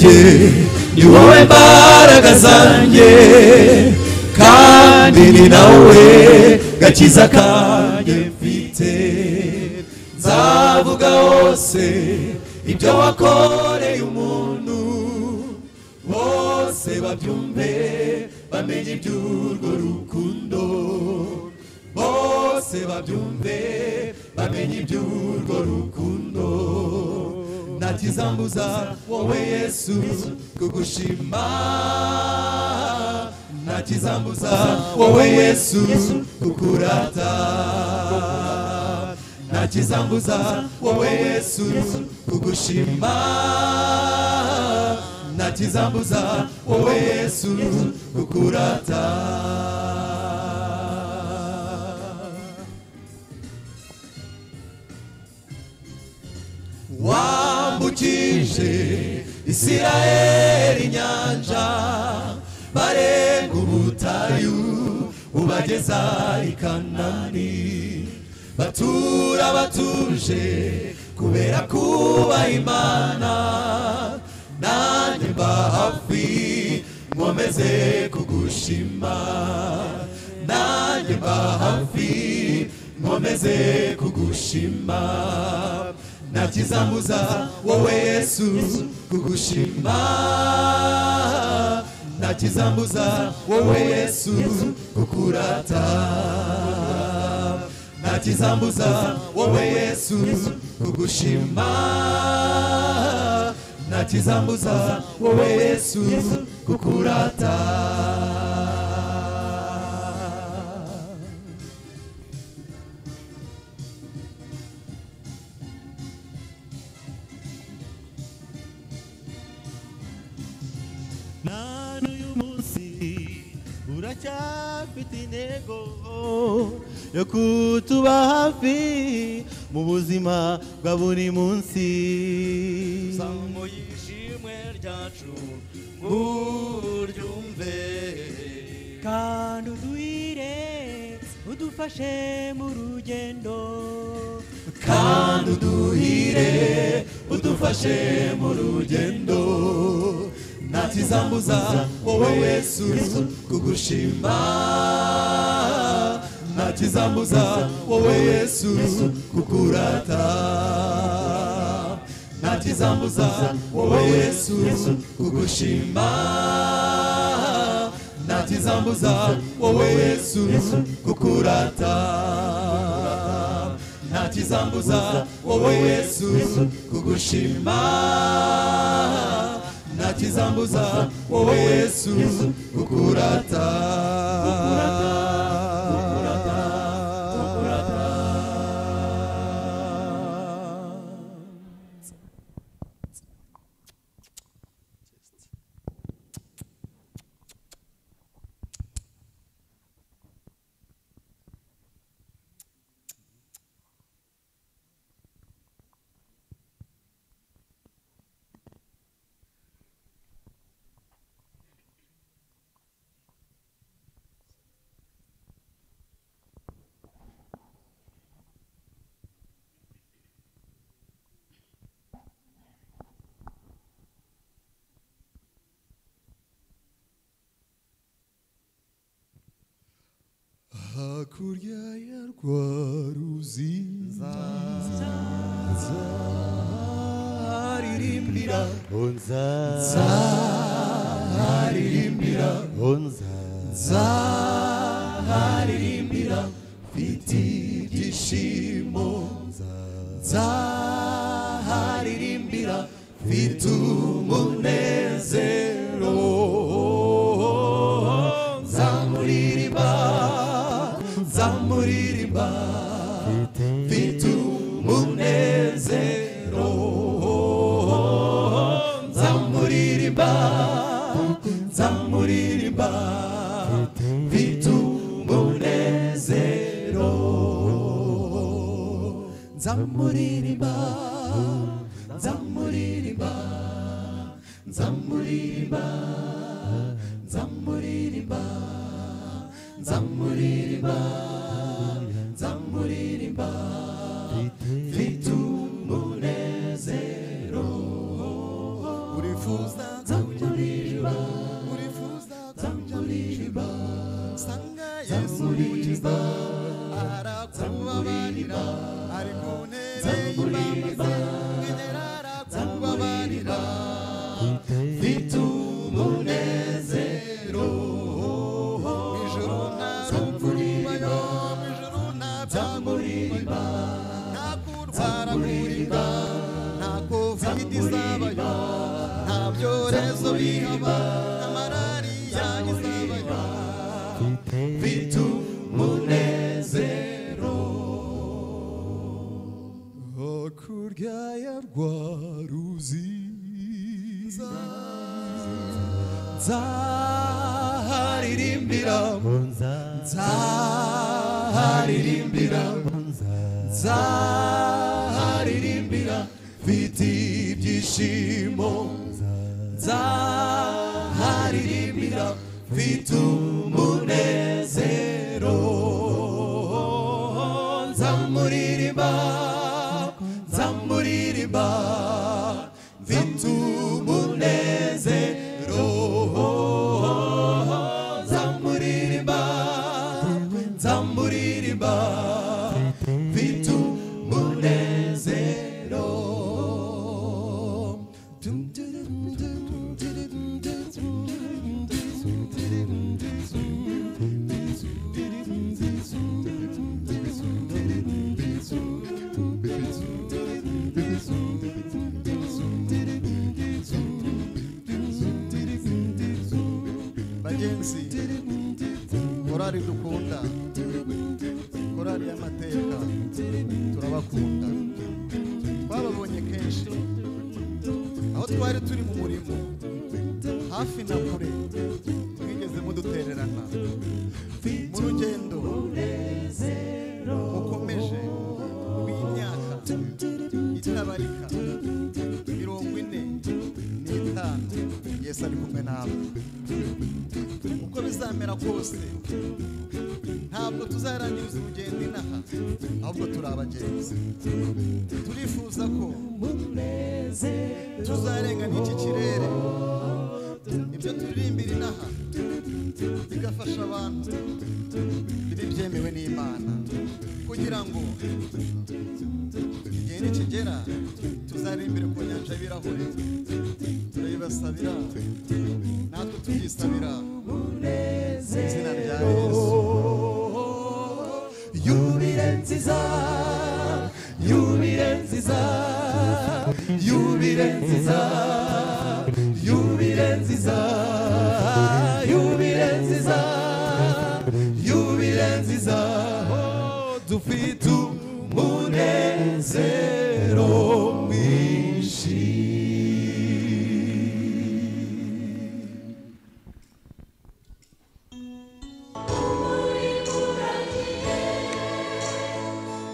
zanjye ni wowe mbaraga zanjye kandi ni nawe gakiza kanjye mfite nzavuga hose ibyo wakoreye umuntu bose babyumve bamenye iby'urwo rukundo bose babyumve bamenye iby'urwo rukundo ntakizambuza wowe Yesu kugushima ntakizambuza wowe Yesu kukurata ntakizambuza wowe Yesu kugushima ntakizambuza wowe Yesu kukurata wambukije Isirayeli inyanja barenga ubutayu ubageza i Kanani batura batuje kubera kuba Imana nanjye mba hafi nkomeze kugushima nanjye mba hafi nkomeze kugushima ntakizambuza wowe Yesu kugushima ntakizambuza wowe Yesu kukurata ntakizambuza wowe Yesu kugushima ntakizambuza wowe Yesu kukurata nanu umunsi uracyafite intego yo kutuba hafi mu buzima bwa buri munsi zamuye ishimwe ryacu nguryumve kandi uduhire udufashe mu rugendo kandi uduhire udufashe mu rugendo ntakizambuza wowe Yesu kugushima ntakizambuza wowe Yesu kukurata ntakizambuza wowe Yesu kugushima ntakizambuza wowe Yesu kukurata ntakizambuza wowe Yesu kugushima ntakizambuza wowe Yesu kukurata hakurya ya rwa ruzi nzaririmbira nzaririmbira nzaririmbira mfite ibyishimo nzaririmbira mfite umunezero nzamuririmba nzamuririmba mfite umunezero nzamuririmba nzamuririmba mfite umunezero nzamuririmba nzamuririmba nzamuririmba nzamuririmba nzamuririmba nzamuririmba mfite umunezero urifuza bihaba amarariya izabayo mfite umunezero hakurya ya rwa ruzi nzaharirimbira nzaharirimbira mfite ibyishimo nzaharirimbira mfite umunezero nzamuririmba mfite umunezero nzamuririmba mfite umunezero bagenzi korari dukunda korari y'amateka turabakunda twababonye kenshi aho twari turi mu murimo hafi na kure twigeze mudutererana mu rugendo mukomeje rw'imyaka itabarika 45 Yesu ari kumwe nawe uko bizamera kose ntabwo tuzarangiriza urugendo inaha ahubwo turi abagenzi turifuza ko tuzarenga n'iki kirere ibyo turirimbira inaha bigafasha abantu ibi byemewe n'Imana kugira ngo igihe nikigera tuzarimbire ku nyanja y'ibirahure turabibasabira natwe tubyisabira izina rya Yesu yubile nziza yubile nziza yubile nziza yubile nziza yubile nziza yubile nziza dufite umunezero mwinshi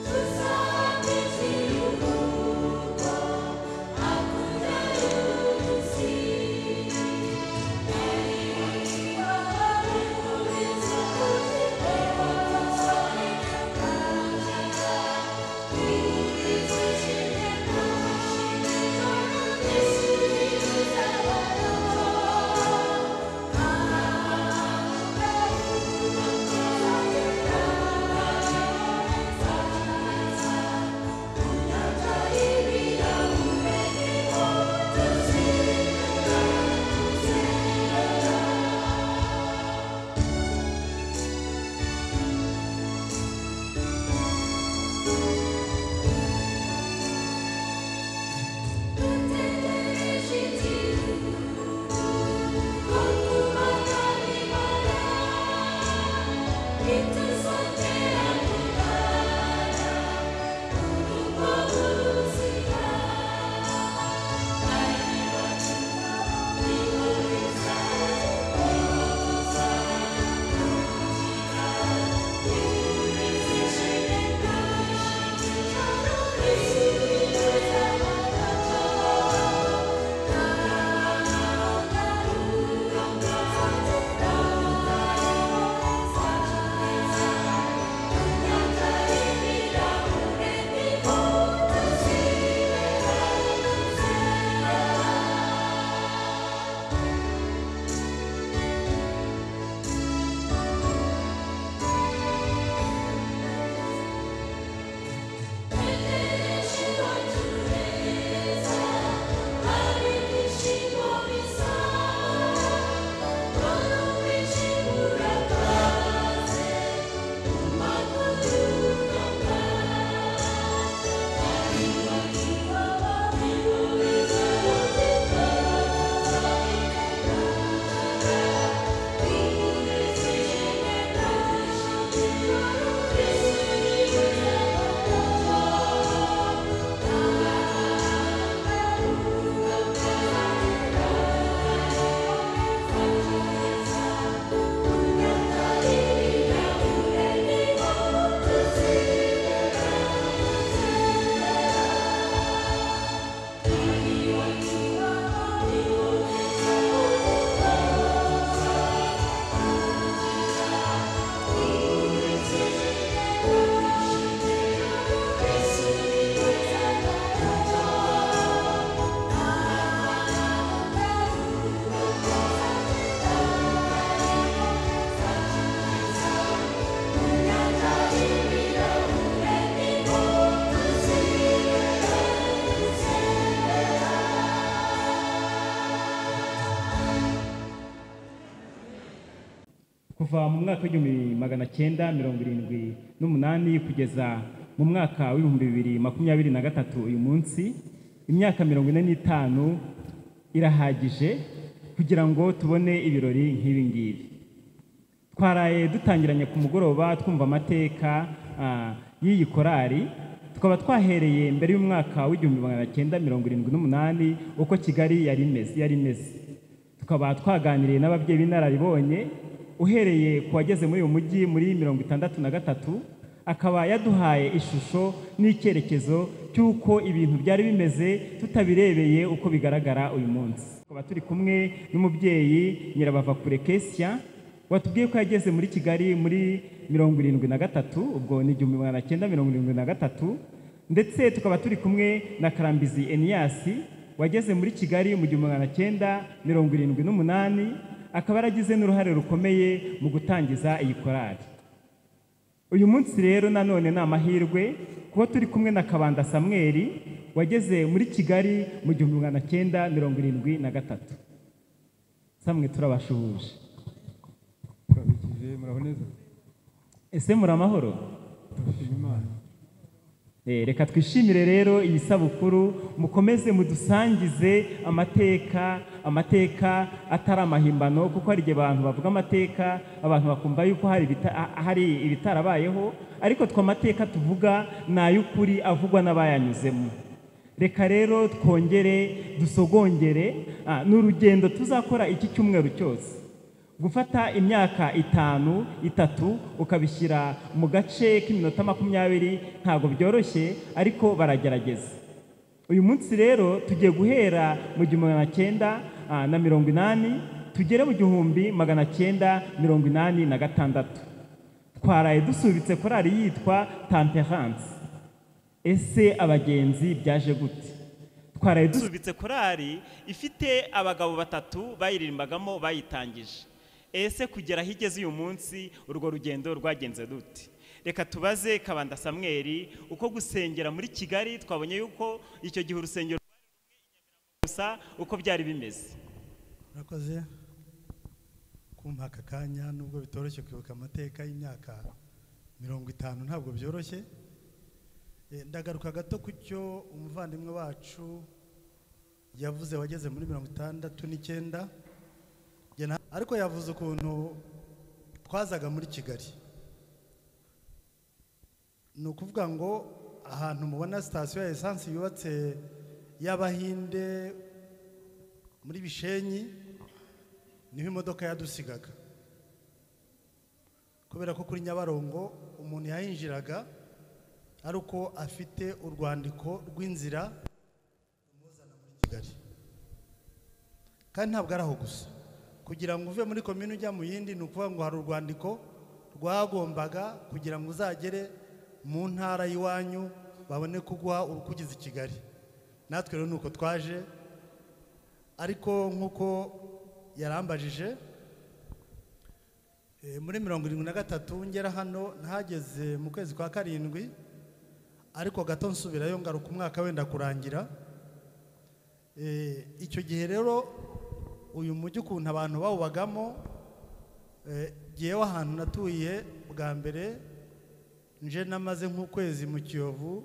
Tuzabe ikiruhuko hakurya y'u kuva mu mwaka w'1978 kugeza mu mwaka w'2023 uyu munsi imyaka 45 irahagije kugira ngo tubone ibirori nk'ibi ngibi. Twaraye dutangiranye ku mugoroba twumva amateka y'iyi korali, tukaba twahereye mbere y'umwaka w'1978 uko Kigali yari imeze. Tukaba twaganiriye n'ababyeyi b'inararibonye, uhereye ku wageze muri uyu mujyi muri 63 akaba yaduhaye ishusho n'icyerekezo cy'uko ibintu byari bimeze tutabirebeye uko bigaragara uyu munsi. Tukaba turi kumwe n'umubyeyi Nyirabavakure Kesya watubwiye ko yageze muri Kigali muri 73, ubwo ni 1973, ndetse tukaba turi kumwe na Karambizi Eniasi wageze muri Kigali mu 1978, akaba yaragize n'uruhare rukomeye mu gutangiza iyi korali. Uyu munsi rero nanone ni amahirwe kuba turi kumwe na Kabanda Samuel wageze muri Kigali mu 1973. Samwe turabashuhuje. Turabikije muraho neza. Ese muri amahoro? Turashima Imana. Reka twishimire rero iyi sabukuru, mukomeze mudusangize amateka atari amahimbano, kuko hari igihe abantu bavuga amateka abantu bakumva yuko hari ibitarabayeho, ariko twa amateka tuvuga ni ay'ukuri avugwa n'abayanyuzemo. Reka rero twongere dusogongere n'urugendo tuzakora iki cyumweru cyose. Gufata imyaka 3 ukabishyira mu gace k'iminota 20 ntago byoroshye, ariko baragerageza. Uyu munsi rero tugiye guhera mu 1980 tugere mu 1986. Twaraye dusubitse korali yitwa Temperance. Ese abagenzi byaje gute? Twaraye dusubitse korali ifite abagabo 3 bayirimbagamo bayitangije. Ese kugera higeze uyu munsi urwo rugendo rwagenze dute? Reka tubaze Kabanda Samuel uko gusengera muri Kigali. Twabonye yuko icyo gihe urusengero gusa uko byari bimeze. Murakoze kumpa aka kanya, nubwo bitoroshye kwibuka amateka y'imyaka 50, ntabwo byoroshye. Ndagaruka gato ku cyo umuvandimwe wacu yavuze wageze muri 69, ariko yavuze ukuntu twazaga muri Kigali. Ni ukuvuga ngo ahantu mubona sitasiyo ya esansi yubatse y'Abahinde muri Bishenyi niho imodoka yadusigaga, kubera ko kuri Nyabarongo umuntu yayinjiraga ari uko afite urwandiko rw'inzira rumuzana muri Kigali. Kandi ntabwo ari aho gusa, kugira ngo uve muri komine ujya mu yindi ni ukuvuga ngo hari urwandiko rwagombaga kugira ngo uzagere mu ntara y'iwanyu babone kuguha urukugize i Kigali. Natwe rero nuko twaje, ariko nk'uko yarambajije muri 73 ngera hano ntageze mu kwezi kwa 7, ariko gato nsubirayo ngaruka umwaka wenda kurangira. Icyo gihe rero uyu mujyi ukuntu abantu bawubagamo, yewe ahantu natuye bwa mbere nje namaze nk'ukwezi mu Kiyovu,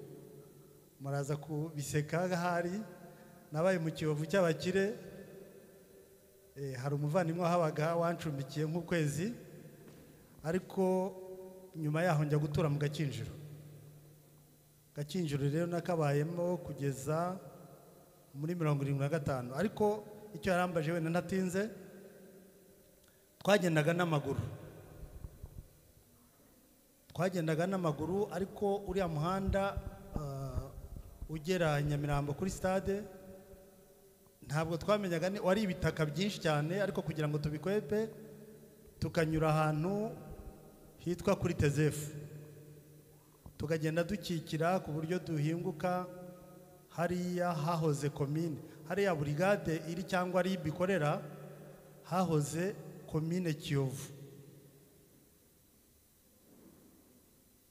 muraza kubiseka ahari nabaye mu Kiyovu cy'abakire. Hari umuvandimwe wahabaga wancumbikiye nk'ukwezi, ariko nyuma yaho njya gutura mu Gakinjiro. Gakinjiro rero nakabayemo kugeza muri 75, ariko icyo yarambaje wenda ntatinze, twagendaga n'amaguru, ariko uriya muhanda ugera Nyamirambo kuri stade ntabwo twamenyaga, wari ibitaka byinshi cyane, ariko kugira ngo tubikwepe tukanyura ahantu hitwa kuri Tezefu, tukagenda dukikira ku buryo duhinguka hariya hahoze komine, hariya burigade iri cyangwa ari bikorera hahoze komine Kiyovu.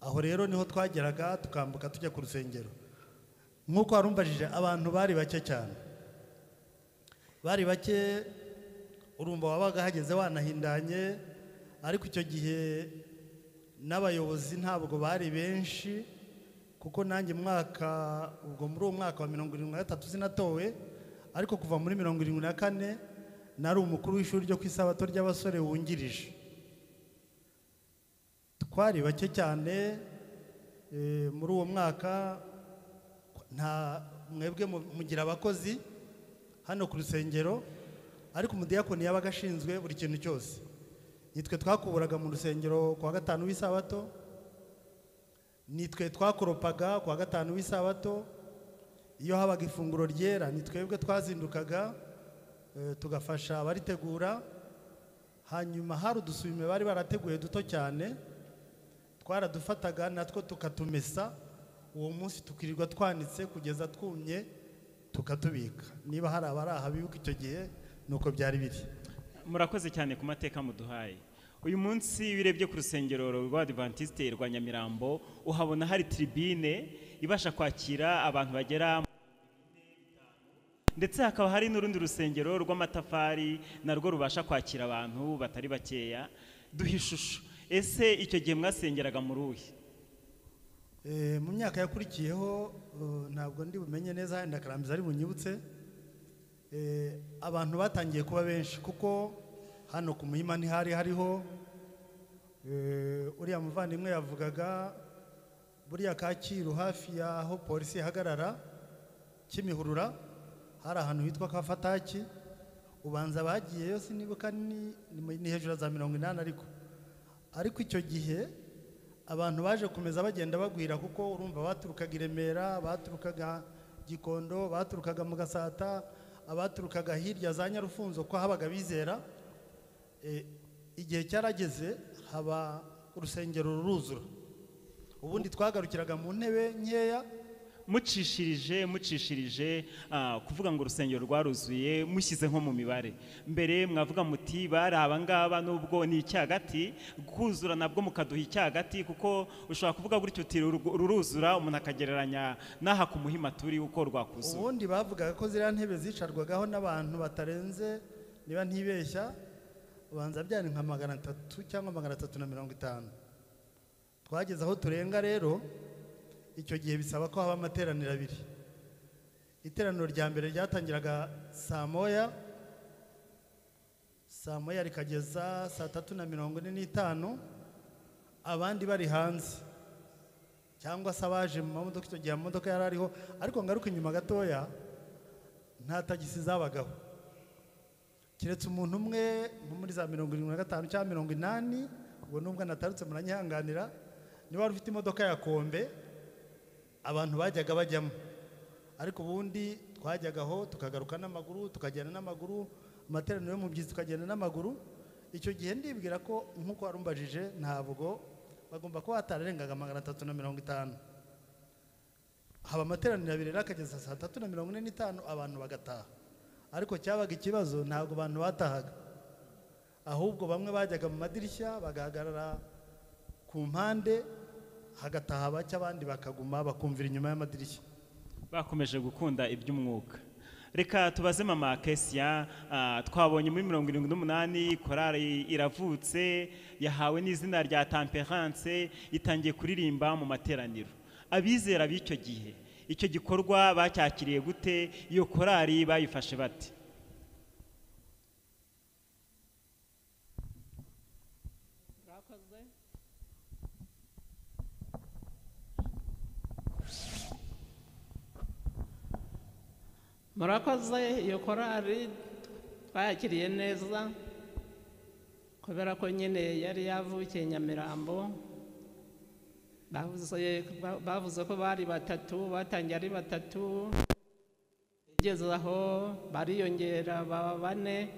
Aho rero niho twageraga tukambuka tujya ku rusengero. Nk'uko warumbajije, abantu bari bake cyane, bari bake, urumva wabaga hageze wanahindanye, ariko icyo gihe n'abayobozi ntabwo bari benshi kuko nanjye ubwo muri uwo mwaka wa 73 sinatowe, ariko kuva muri 74 nari umukuru w'ishuri ryo ku isabato ry'abasore wungirije. Twari bake cyane muri uwo mwaka, nta mwebwe mugira abakozi hano ku rusengero, ariko umudiyakoni yabaga ashinzwe buri kintu cyose. Nitwe twakuburaga mu rusengero kwa gatanu w'isabato, nitwe twakoropaga kwa gatanu w'isabato, iyo habaga ifunguro ryera nitwebwe twazindukaga tugafasha abaritegura. Hanyuma hari udusume bari barateguye duto cyane, twaradufataga natwo tukatumesa, uwo munsi tukirirwa twanitse kugeza twumye tukatubika. Niba hari abaraha bibuka icyo gihe nuko byari biri. Murakoze cyane ku mateka muduhaye. Uyu munsi wirebye ku rusengero rwa Adventiste rwa Nyamirambo, uhabona hari tribune ibasha kwakira abantu bagera, ndetse hakaba hari n'urundi rusengero rw'amatafari narwo rubasha kwakira abantu batari bakeya. Duha ishusho, ese icyo gihe mwasengeraga mu ruhe? Mu myaka yakurikiyeho ntabwo ndi bumenye neza, henda Karambizi ari bunyibutse. Abantu batangiye kuba benshi kuko hano ku Muhima ntihari hariho uriya muvandimwe yavugaga buriya Kacyiru hafi yaho polisi ihagarara Kimihurura, hari ahantu hitwa Kafataki. Ubanza bagiyeyo sinibuka ni hejuru za 80, ariko icyo gihe abantu baje kumeza bagenda bagwira kuko urumva baturukaga i Remera, baturukaga Gikondo, baturukaga mu Gasata, abaturukaga hirya za Nyarufunzo ko habaga bizera. Igihe cyarageze haba urusengero ruruzura, ubundi twagarukiraga mu ntebe nkeya. Mucishirije kuvuga ngo urusengero rwaruzuye, mushyize nko mu mibare mbere mwavuga muti bari abangaba, nubwo ni icyagati kuzura nabwo mukaduha icyagati, kuko ushobora kuvuga gutyo uti ruruzura umuntu akagereranya n'aha ku Muhima turi uko rwakuzura. Ubundi bavugaga ko ziriya ntebe zicarwagaho n'abantu batarenze, niba ntibeshya, ubanza byari nka 300 cyangwa 350. Twageze aho turenga rero, icyo gihe bisaba ko haba amateraniro abiri. Iteraniro rya mbere ryatangiraga saa moya rikageza saa 3:45, abandi bari hanze cyangwa se abaje mu mamodoka. Icyo gihe amamodoka yari ariho, ariko ngaruka inyuma gatoya nta tagisi zabagaho, kiretse umuntu umwe muri za 75 cyangwa 80. Ubwo nubwo natarutse muranyihanganira, niba wari ufite imodoka ya Kombe abantu bajyaga bajyamo, ariko ubundi twajyagaho tukagaruka n'amaguru, tukagenda n'amaguru, amateraniro yo mu byizi tukagenda n'amaguru. Icyo gihe ndibwira ko nk'uko warumbajije ntabwo bagomba kuba hatarengaga 350. Haba amateraniro abiri akageza saa 3:45 abantu bagataha, ariko cyabaga ikibazo ntabwo abantu batahaga, ahubwo bamwe bajyaga mu madirishya bagahagarara ku mpande, hagataha bake abandi bakaguma bakumvira inyuma y'amadirishya. Bakomeje gukunda iby'umwuka. Reka tubaze mama Kesia, twabonye muri 78 korali iravutse, yahawe n'izina rya Temperance, itangiye kuririmba mu materaniro. Abizera b'icyo gihe icyo gikorwa bacyakiriye gute? Iyo korali bayifashe bate? Murakoze. Iyo korali twayakiriye neza kubera ko nyine yari yavukiye Nyamirambo. Bavuze ko bari batatu, batangiye ari batatu, igeze aho bariyongera baba 4.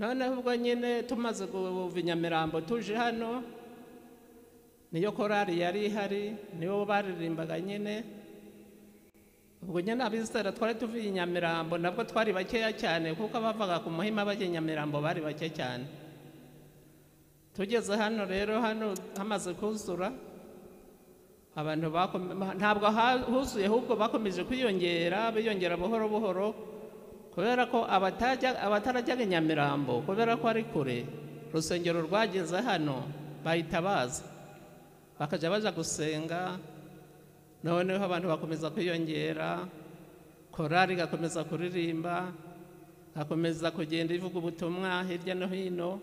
Noneho ubwo nyine tumaze kuva i Nyamirambo tuje hano, niyo korali yari ihari, niyo baririmbaga nyine. Ubwo nyine abizera twari tuvuye i Nyamirambo nabwo twari bakeya cyane, kuko bavaga ku Muhima bajya i Nyamirambo bari bake cyane. Tugeze hano rero, hano hamaze kuzura, abantu ntabwo huzuye, ahubwo bakomeje kwiyongera, biyongera buhoro buhoro, kubera ko abatarajyaga i Nyamirambo kubera ko ari kure, urusengero rwageze hano bahita baza bakajya baja gusenga, noneho abantu bakomeza kwiyongera, korari gakomeza kuririmba, gakomeza kugenda ivuga ubutumwa hirya no hino.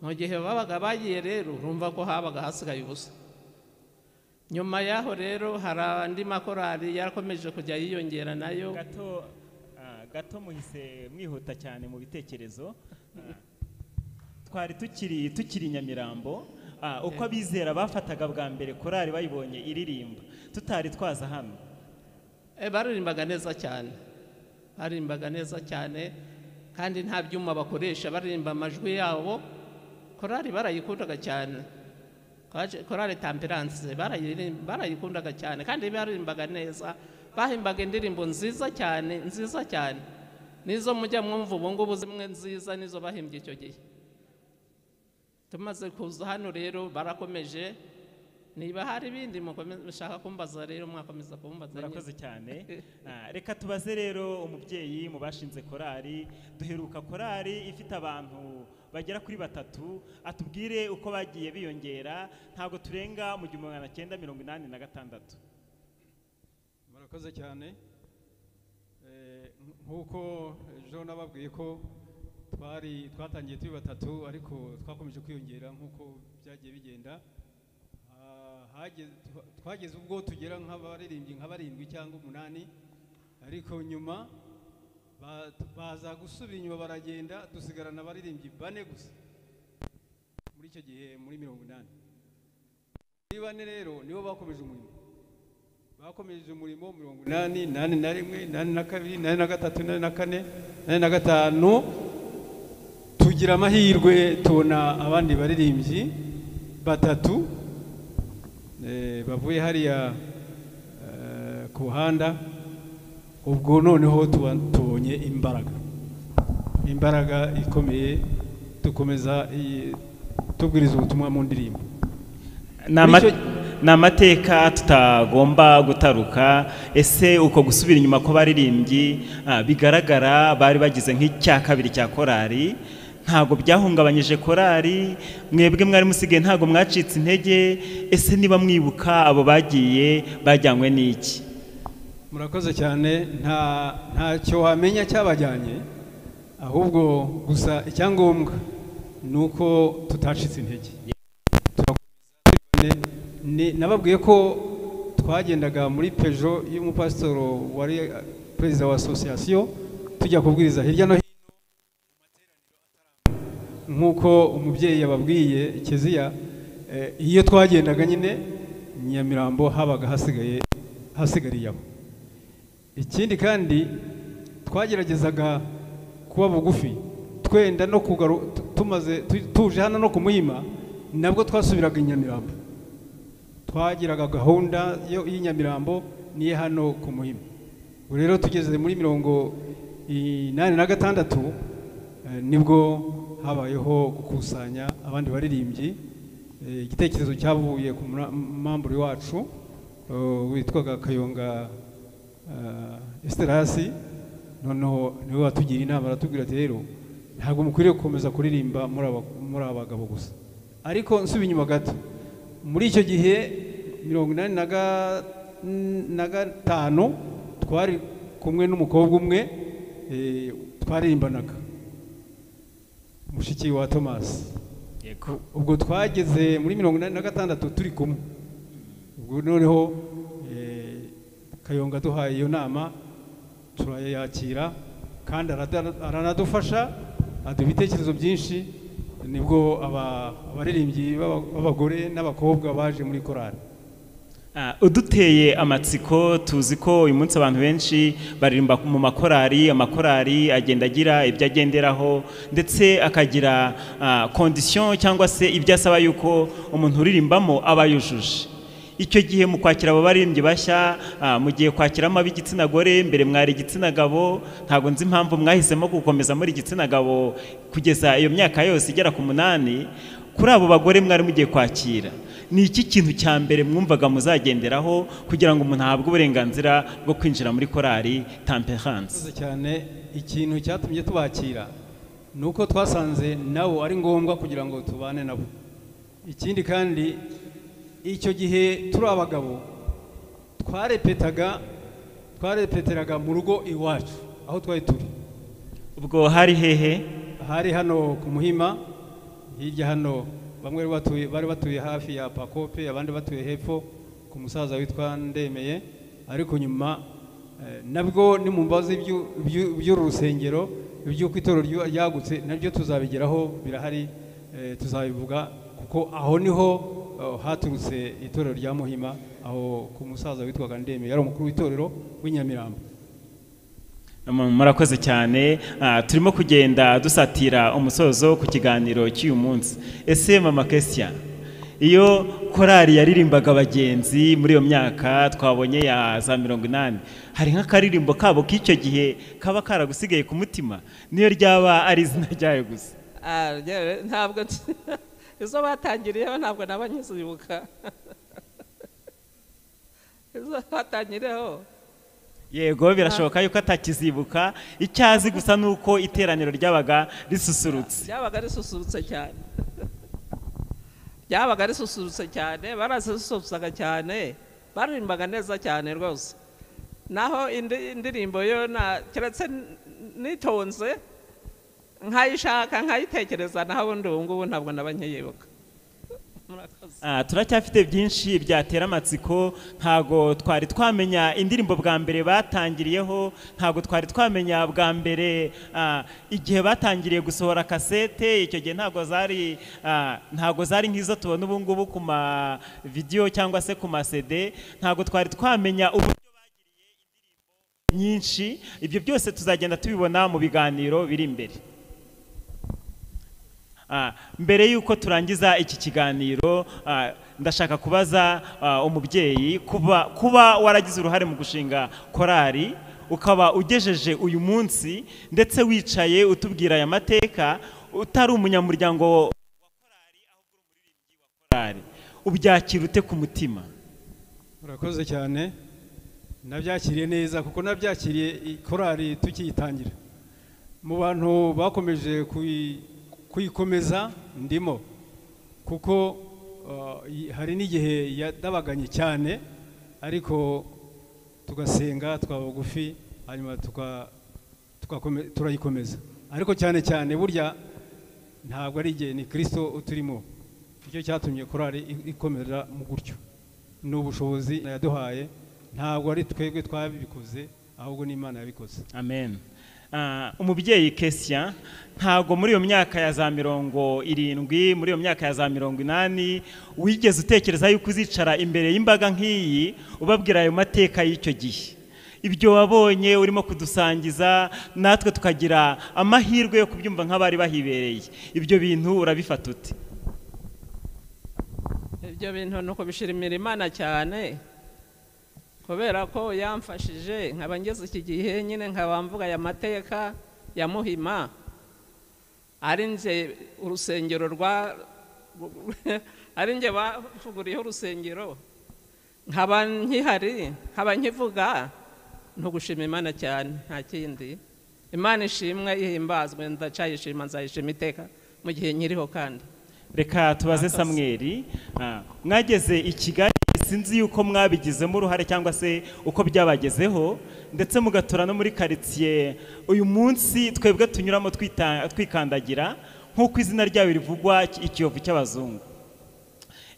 Mu gihe babaga bagiye rero urumva ko habaga hasigaye ubusa. Nyuma yaho rero hari andi makorari yarakomeje kujya yiyongera nayo. Gato muhise mwihuta cyane mu bitekerezo. Twari tukiri Nyamirambo, uko abizera bafataga bwa mbere korari bayibonye iririmba tutari twaza hano. Baririmbaga neza cyane, baririmbaga neza cyane, kandi nta byuma bakoresha, baririmba amajwi yabo. Korari barayikundaga cyane, korari Temperance barayikundaga cyane, kandi baririmbaga neza, bahimbaga indirimbo nziza cyane, nziza cyane, nizo mujya mwumva ubu ngubu zimwe nziza nizo bahimbye icyo gihe. Tumaze kuza hano rero barakomeje, niba hari ibindi mushaka kumbaza rero mwakomeza kumbaza. Murakoze cyane. Reka tubaze rero umubyeyi mu bashinze korari, duheruka korari ifite abantu bagera kuri 3, atubwire uko bagiye biyongera, ntago turenga mu 1986. Murakoze cyane. Nkuko Jean nababwiye ko twatangiye turi 3 ariko twakomeje kwiyongera nkuko byagiye bigenda. Twageze ubwo tugera nk'abaririmbyi nka 7 cyangwa 8, ariko nyuma baza gusubira inyuma baragenda, dusigarana abaririmbyi 4 gusa muri icyo gihe muri 80. Muri 4 rero nibo bakomeje umurimo, bakomeje umurimo 80, 81, 82, 83, 84, 85. Tugira amahirwe tubona abandi baririmbyi 3 bavuye hariya ku buhanda. Ubwo noneho tubonye imbaraga ikomeye, dukomeza tubwiriza ubutumwa mu ndirimbo. Namateka tutagomba gutaruka. Ese uko gusubira inyuma ko baririmbyi bigaragara bari bagize nk'icya kabiri cya korari, ntago byahungabanyije korari? Mwebwe mwari musigaye ntago mwacitse intege? Ese niba mwibuka abo bagiye bajyanywe n'iki? Murakoze cyane. Ntacyo wamenya cyabajyanye, ahubwo gusa icyangombwa nuko tutacitse intege. Nababwiye ko twagendaga muri Peugeot y'umupasitoro wari perezida wa association, tujya kubwiriza hirya no hino nkuko umubyeyi yababwiye Keziya. Iyo twagendaga nyine Nyamirambo habaga hasigariye aho. Ikindi kandi twageragezaga kuba bugufi, twenda no tuje hano no kumuhima, nabwo twasubiraga i Nyamirambo. Twagiraga gahunda y'Inyamirambo niye hano kumuhima. Rero tugeze muri 86 nibwo habayeho gukusanya abandi baririmbyi. Igitekerezo cyavuye ku mamburi wacu witwaga Kayonga Esterasi. Noneho niwe watugira inama, aratubwira ati rero ntabwo mukwiriye gukomeza kuririmba muri abagabo gusa. Ariko nsubi inyuma gato, muri icyo gihe 85 twari kumwe n'umukobwa umwe twaririmbanaga, mushiki wa Thomas. Ubwo twageze muri 86 turi kumwe. Ubwo noneho Kayonga duhaye iyo nama turayakira, kandi aranadufasha, aduha ibitekerezo byinshi. Nibwo abaririmbyi b'abagore n'abakobwa baje muri korari. Uduteye amatsiko, tuzi ko uyu munsi abantu benshi baririmba mu makorari, amakorari agenda agira ibyo agenderaho, ndetse akagira condition cyangwa se ibyo asaba yuko umuntu uririmbamo aba yujuje. Icyo gihe mu kwakira abo baririmbyi bashya, mugiye kwakiramo ab'igitsina gore, mbere mwari igitsina gabo, ntago nzi impamvu mwahisemo gukomeza muri igitsina gabo kugeza iyo myaka yose igera ku 8. Kuri abo bagore mwari mugiye kwakira, ni iki kintu cya mbere mwumvaga muzagenderaho kugira ngo umuntu ahabwe uburenganzira bwo kwinjira muri korari Temperance? Cyane ikintu cyatumye tubakira nuko twasanze nabo ari ngombwa kugira ngo tubane nabo. Ikindi kandi icyo gihe turi abagabo twarepeteraga mu rugo iwacu aho twari turi. Ubwo hari hehe? Hari hano ku Muhima, hirya hano bamwe bari batuye hafi ya Pakope, abandi batuye hepfo ku musaza witwa Ndemeye, ariko nyuma nabwo ni mu mbazi by'urusengero iby'uko itorero ryagutse nabyo tuzabigeraho, birahari, tuzabivuga kuko aho niho haturutse itorero rya Muhima, aho ku musaza witwaga Ndemeye yari umukuru w'itorero w'Inyamirambo. Murakoze cyane. Turimo kugenda dusatira umusozo ku kiganiro cy'uyu munsi. Ese Mama Christian, iyo korali yaririmbaga Abagenzi muri iyo myaka twabonye ya za 80, hari nk'akaririmbo kabo k'icyo gihe kaba karagusigaye ku mutima, niyo ryaba ari izina ryayo gusa? Ntabwo izo batangiriyeho ntabwo nabanyizibuka. Izo batangiriyeho yego birashoboka yuko atakizibuka, icyazi gusa nuko iteraniro ryabaga risusurutse. Ryabaga risusurutse cyane. Ryabaga risusurutse cyane, barasusurutsaga cyane, baririmbaga neza cyane rwose. Naho indirimbo yo keretse nitonze nkayishaka nkayitekereza, naho ubundi ubu ngubu ntabwo nabanyibuka. Turacyafite byinshi byatera amatsiko. Ntago twari twamenya indirimbo bwa mbere batangiriyeho, ntago twari twamenya bwa mbere igihe batangiriye gusohora kasete. Icyo gihe ntago zari nk'izo tubona ubu ngubu ku ma video cyangwa se ku ma CD. Ntago twari twamenya uburyo bagiriye indirimbo nyinshi. Ibyo byose tuzagenda tubibona mu biganiro biri imbere. Mbere yuko turangiza iki kiganiro, ndashaka kubaza umubyeyi, kuba waragize uruhare mu gushinga korali, ukaba ugejeje uyu munsi ndetse wicaye utubwira aya mateka, utari umunyamuryango wa korali ahubwo uri umuririmbyi wa korali, ubyakira ute ku mutima? Murakoze cyane. Nabyakiriye neza kuko nabyakiriye korali tukiyitangira. Mu bantu bakomeje kuyikomeza ndimo, kuko hari n'igihe yadabaganye cyane, ariko tugasenga twaba bugufi, hanyuma turayikomeza. Ariko cyane cyane burya ntabwo ari igihe, ni Kristo uturimo. Icyo cyatumye korali ikomera mu gutyo, ni ubushobozi yaduhaye, ntabwo ari twebwe twabikoze, ahubwo ni Imana yabikoze. Amen. Umubyeyi Christian, ntago muri iyo myaka ya za 70, muri iyo myaka ya za 80 wigeze utekereza yuko uzicara imbere y'imbaga nk'iyi ubabwira ayo mateka y'icyo gihe? Ibyo wabonye urimo kudusangiza, natwe tukagira amahirwe yo kubyumva nk'abari bahibereye. Ibyo bintu urabifata ute? Ibyo bintu nuko bishimira Imana cyane, kubera ko yamfashije nkaba ngeze iki gihe nyine nkaba mvuga aya mateka ya Muhima, ari nje urusengero ari nje bavuguriyeho urusengero, nkaba nkihari, nkaba nkivuga, ntugushima Imana cyane, nta kindi. Imana ishimwe ihimbazwe, ndacayishima, nzayishima iteka mu gihe nkiriho. Kandi reka tubaze Samweli, mwageze i Kigali, sinzi yuko mwabigizemo uruhare cyangwa se uko byabagezeho, ndetse mugatura no muri quartier uyu munsi twebwe tunyuramo twikandagira nk'uko izina ryawe rivugwa, ikiyovu cy'abazungu.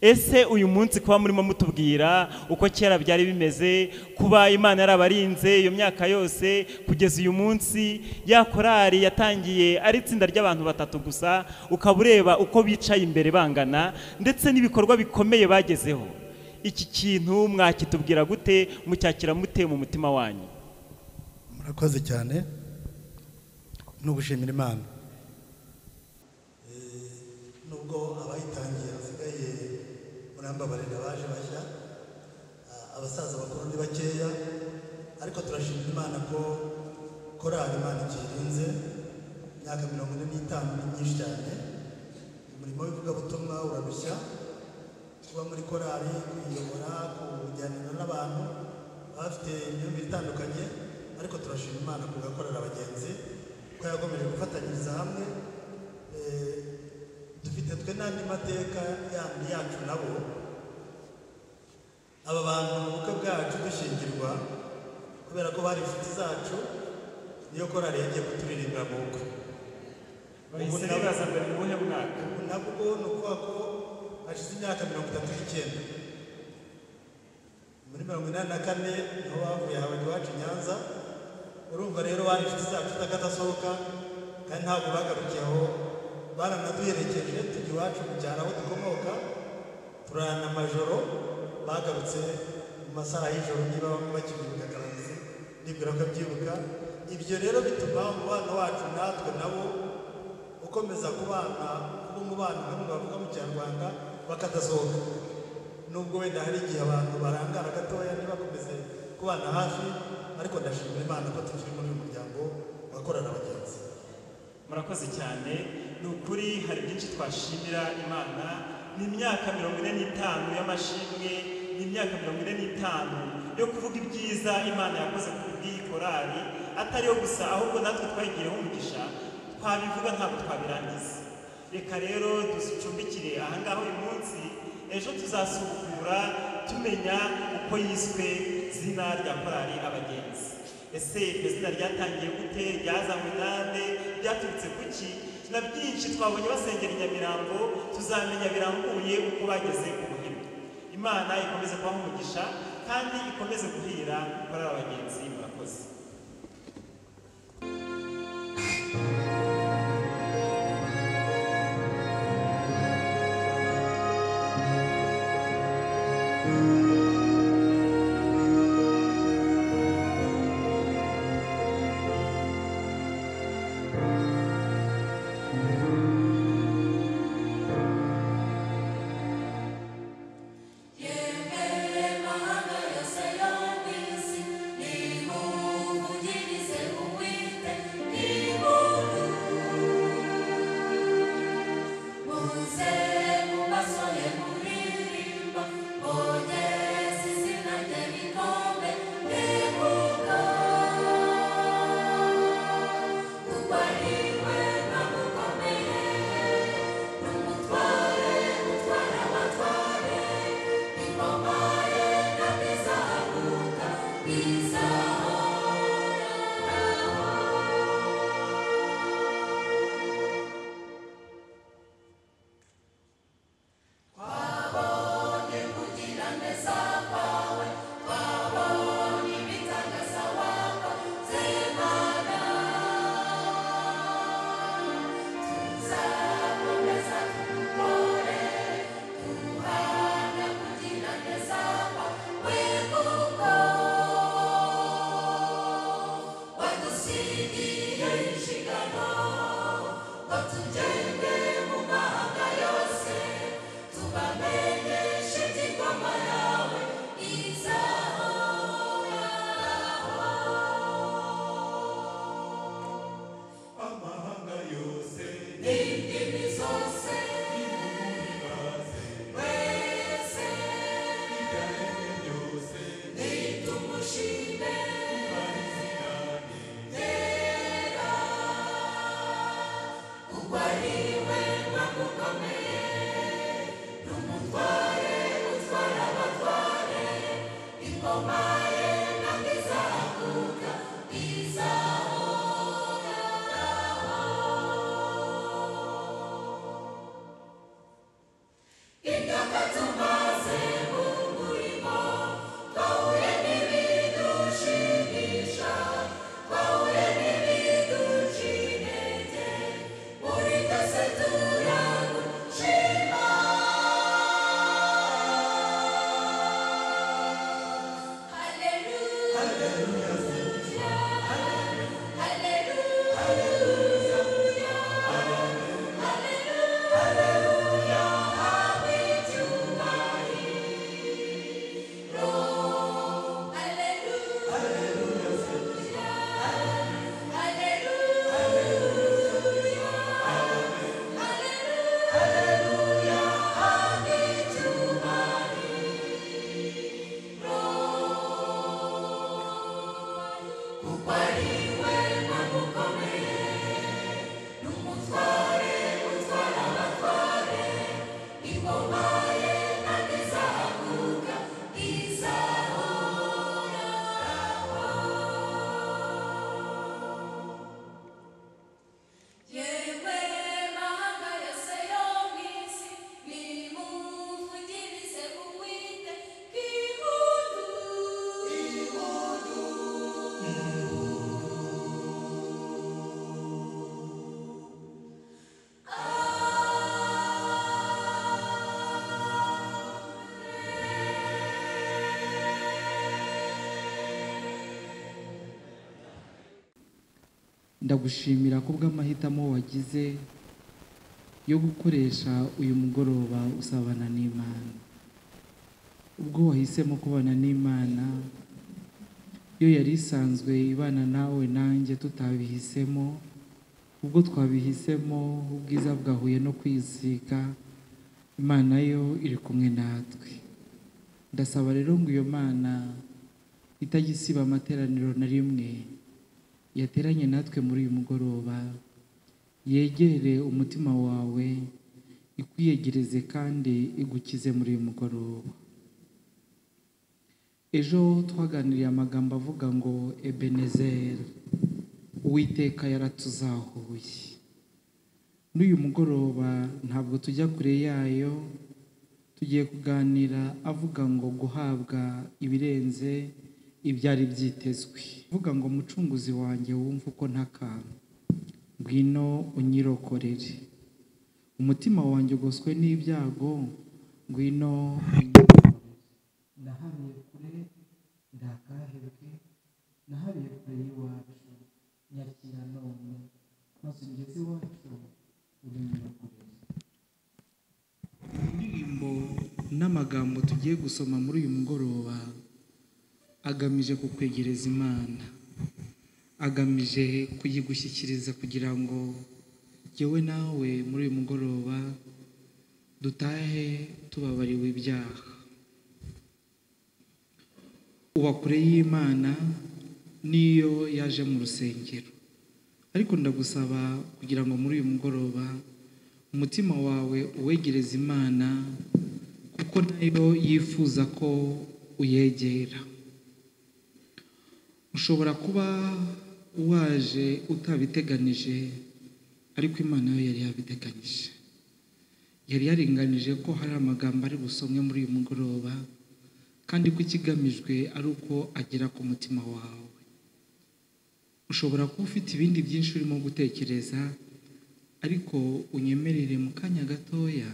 Ese uyu munsi kuba murimo mutubwira uko kera byari bimeze, kuba Imana yarabarinze iyo myaka yose kugeza uyu munsi, ya korali yatangiye ari itsinda ry'abantu 3 gusa, ukaba ureba uko bicaye imbere bangana, ndetse n'ibikorwa bikomeye bagezeho, iki kintu mwakitubwira gute, mucyakira mute mu mutima wanyu? Murakoze cyane, no gushimira Imana. Nubwo abayitangiye basigaye murambabarira baje bashya, abasaza bakuru ni bakeya, ariko turashimira Imana ko korali Imana ikirinze. Imyaka 45 ni myinshi cyane. Umurimo w'ivugabutumwa urarushya, kuba muri korali, kuyobora, kujyanira n'abantu bafite imyumvire itandukanye, ariko turashima Imana ku gakorera Abagenzi ko yakomeje gufatanyiriza hamwe dufite twe n'andi mateka yandi yacu nabo aba bantu mu bukwe bwacu dushyingirwa kubera ko bari inshuti zacu niyo korari yagiye kuturirimbira mu bukwe ubu nibaza mbere mu buhe mwaka ubu nabwo ni ukuvuga ko hashize imyaka 39 muri 1984 niho bavuye habaga iwacu i Nyanza urumva rero bari inshuti zacu takadasohoka kandi ntabwo bagarukiye aho baranaduherekeje tujya iwacu mu cyaro aho dukomoka turana amajoro bagarutse mu masaha y'ijoro niba bamwe bakibyibuka karangiza nibwira ko abyibuka ibyo rero bituma umubano wacu natwe nabo ukomeza kubana kuba umubano nk'umuntu bavuga mu kinyarwanda bakadasohoka nubwo wenda hari igihe abantu barangara gatoya ntibakomeze kubana hafi ariko ndashimira Imana ko tukiri muri uyu muryango wakorana abagenzi. Murakoze cyane ni ukuri hari byinshi twashimira Imana ni imyaka 45 y'amashimwe ni imyaka 45 yo kuvuga ibyiza Imana yakoze ku bw'iyi korari atari yo gusa ahubwo natwe twagiyeho umugisha twabivuga ntabwo twabirangiza reka rero ducumbikire ahangaho uyu munsi ejo tuzasubukura tumenya uko yiswe zina rya korari Abagenzi ese iryo zina ryatangiye gute ryazanywe nande ryaturutse kuki na byinshi twabonye basengera i Nyamirambo tuzamenya birambuye uko bageze ku buhimwe Imana ikomeze kubaha umugisha kandi ikomeze guhira korari Abagenzi murakoze. Yemere mahanga yose yo mu isi, nimuze ndagushimira ko bw'amahitamo wagize yo gukoresha uyu mugoroba usabana n'Imana. Ubwo wahisemo kubana n'Imana, yo yari isanzwe ibana nawe nanjye tutabihisemo, ubwo twabihisemo ubwiza bwahuye no kwisiga, Imana yo iri kumwe natwe. Ndasaba rero ngo iyo Mana itagisiba amateraniro na rimwe yateranye natwe muri uyu mugoroba, yegere umutima wawe, ikwiyegereze kandi igukize muri uyu mugoroba. Ejo twaganiriye amagambo avuga ngo Ebenezer, Uwiteka yaratuzahuye. N'uyu mugoroba ntabwo tujya kure yayo, tugiye kuganira avuga ngo guhabwa ibirenze ibyari byitezwe. Avuga ngo Mucunguzi wanjye wumva uko ntaka, ngwino unyirokorere. Umutima wanjye ugoswe n'ibyago, ngwino unyirokorere. Ndahabiye kure ndakahebwe, nahabiye kure y'iwacu, nyakira none, maze ungeze iwacu unyirokorere. Indirimbo n'amagambo tugiye gusoma muri uyu mugoroba agamije kukwegereza Imana, agamije kuyigushyikiriza kugira ngo yewe nawe muri uyu mugoroba dutahe tubabariwe ibyaha. Uba kure y'Imana niyo yaje mu rusengero, ariko ndagusaba kugira ngo muri uyu mugoroba umutima wawe uwegereza Imana, kuko nayo yifuza ko uyegera. Ushobora kuba waje utabiteganije, ariko Imana yo yari yabiteganije. Yari yaringanije ko hari amagambo ari busomwe muri uyu mugoroba, kandi ko ikigamijwe ari uko agera ku mutima wawe. Ushobora kuba ufite ibindi byinshi urimo gutekereza, ariko unyemerere mu kanya gatoya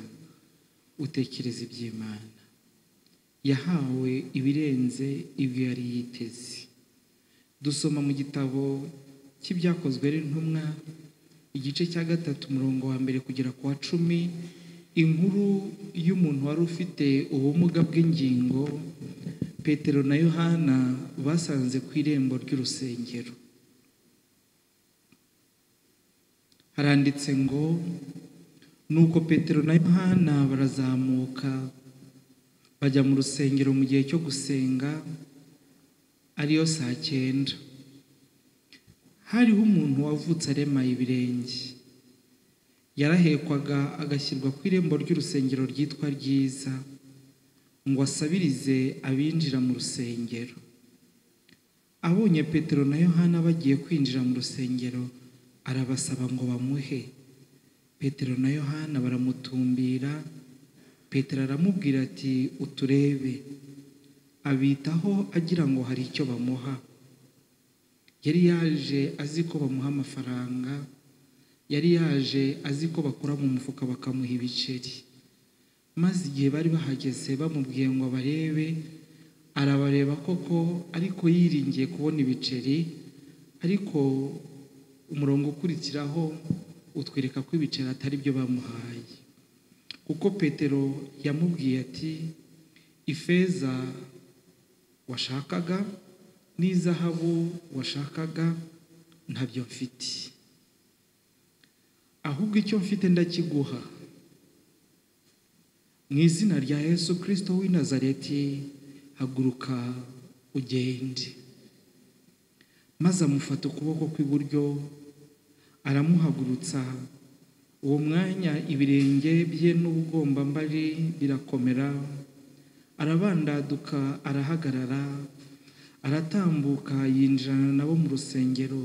utekereza iby'Imana. Yahawe ibirenze ibyo yari yiteze. Dusoma mu gitabo cy'ibyakozwe n'intumwa, igice cya 3 umurongo wa 1 kugera ku wa 10, inkuru y'umuntu wari ufite ubumuga bw'ingingo Petero na Yohana basanze ku irembo ry'urusengero. Haranditse ngo, nuko Petero na Yohana barazamuka bajya mu rusengero mu gihe cyo gusenga, ariyo saa 9. Hariho umuntu wavutse aremaye ibirenge. Yarahekwaga agashyirwa ku irembo ry'urusengero ryitwa Ryiza, ngo asabirize abinjira mu rusengero. Abonye Petero na Yohana bagiye kwinjira mu rusengero, arabasaba ngo bamuhe. Petero na Yohana baramutumbira. Petero aramubwira ati, uturebe. Abitaho agira ngo hari icyo bamuha. Yari yaje azi ko bamuha amafaranga, yari yaje azi ko bakora mu mufuka bakamuha ibiceri. Maze igihe bari bahageze bamubwiye ngo abarebe, arabareba koko, ariko yiringiye kubona ibiceri. Ariko umurongo ukurikiraho utwereka ko ibiceri atari byo bamuhaye, kuko Petero yamubwiye ati, ifeza washakaga n'izahabu washakaga ntabyo mfite, ahubwo icyo mfite ndakiguha. Mu izina rya Yesu Kristo w'i Nazareti, haguruka ugende. Maze amufata ukuboko kw'iburyo aramuhagurutsa. Uwo mwanya ibirenge bye n'ubugombambari birakomera, arabandaduka, arahagarara, aratambuka, yinjirana nabo mu rusengero.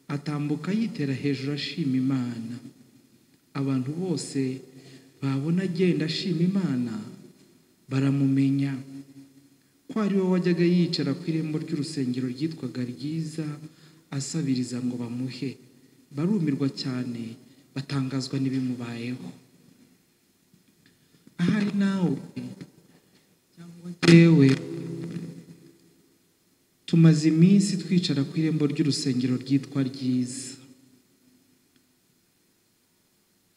Atambuka yitera hejuru ashima Imana. Abantu bose babona agenda ashima Imana baramumenya ko ari we wajyaga yicara ku irembo ry'urusengero ryitwaga Ryiza asabiriza ngo bamuhe. Barumirwa cyane, batangazwa n'ibimubayeho. Ahari nawe cyangwa yewe tumaze iminsi twicara ku irembo ry'urusengero ryitwa Ryiza,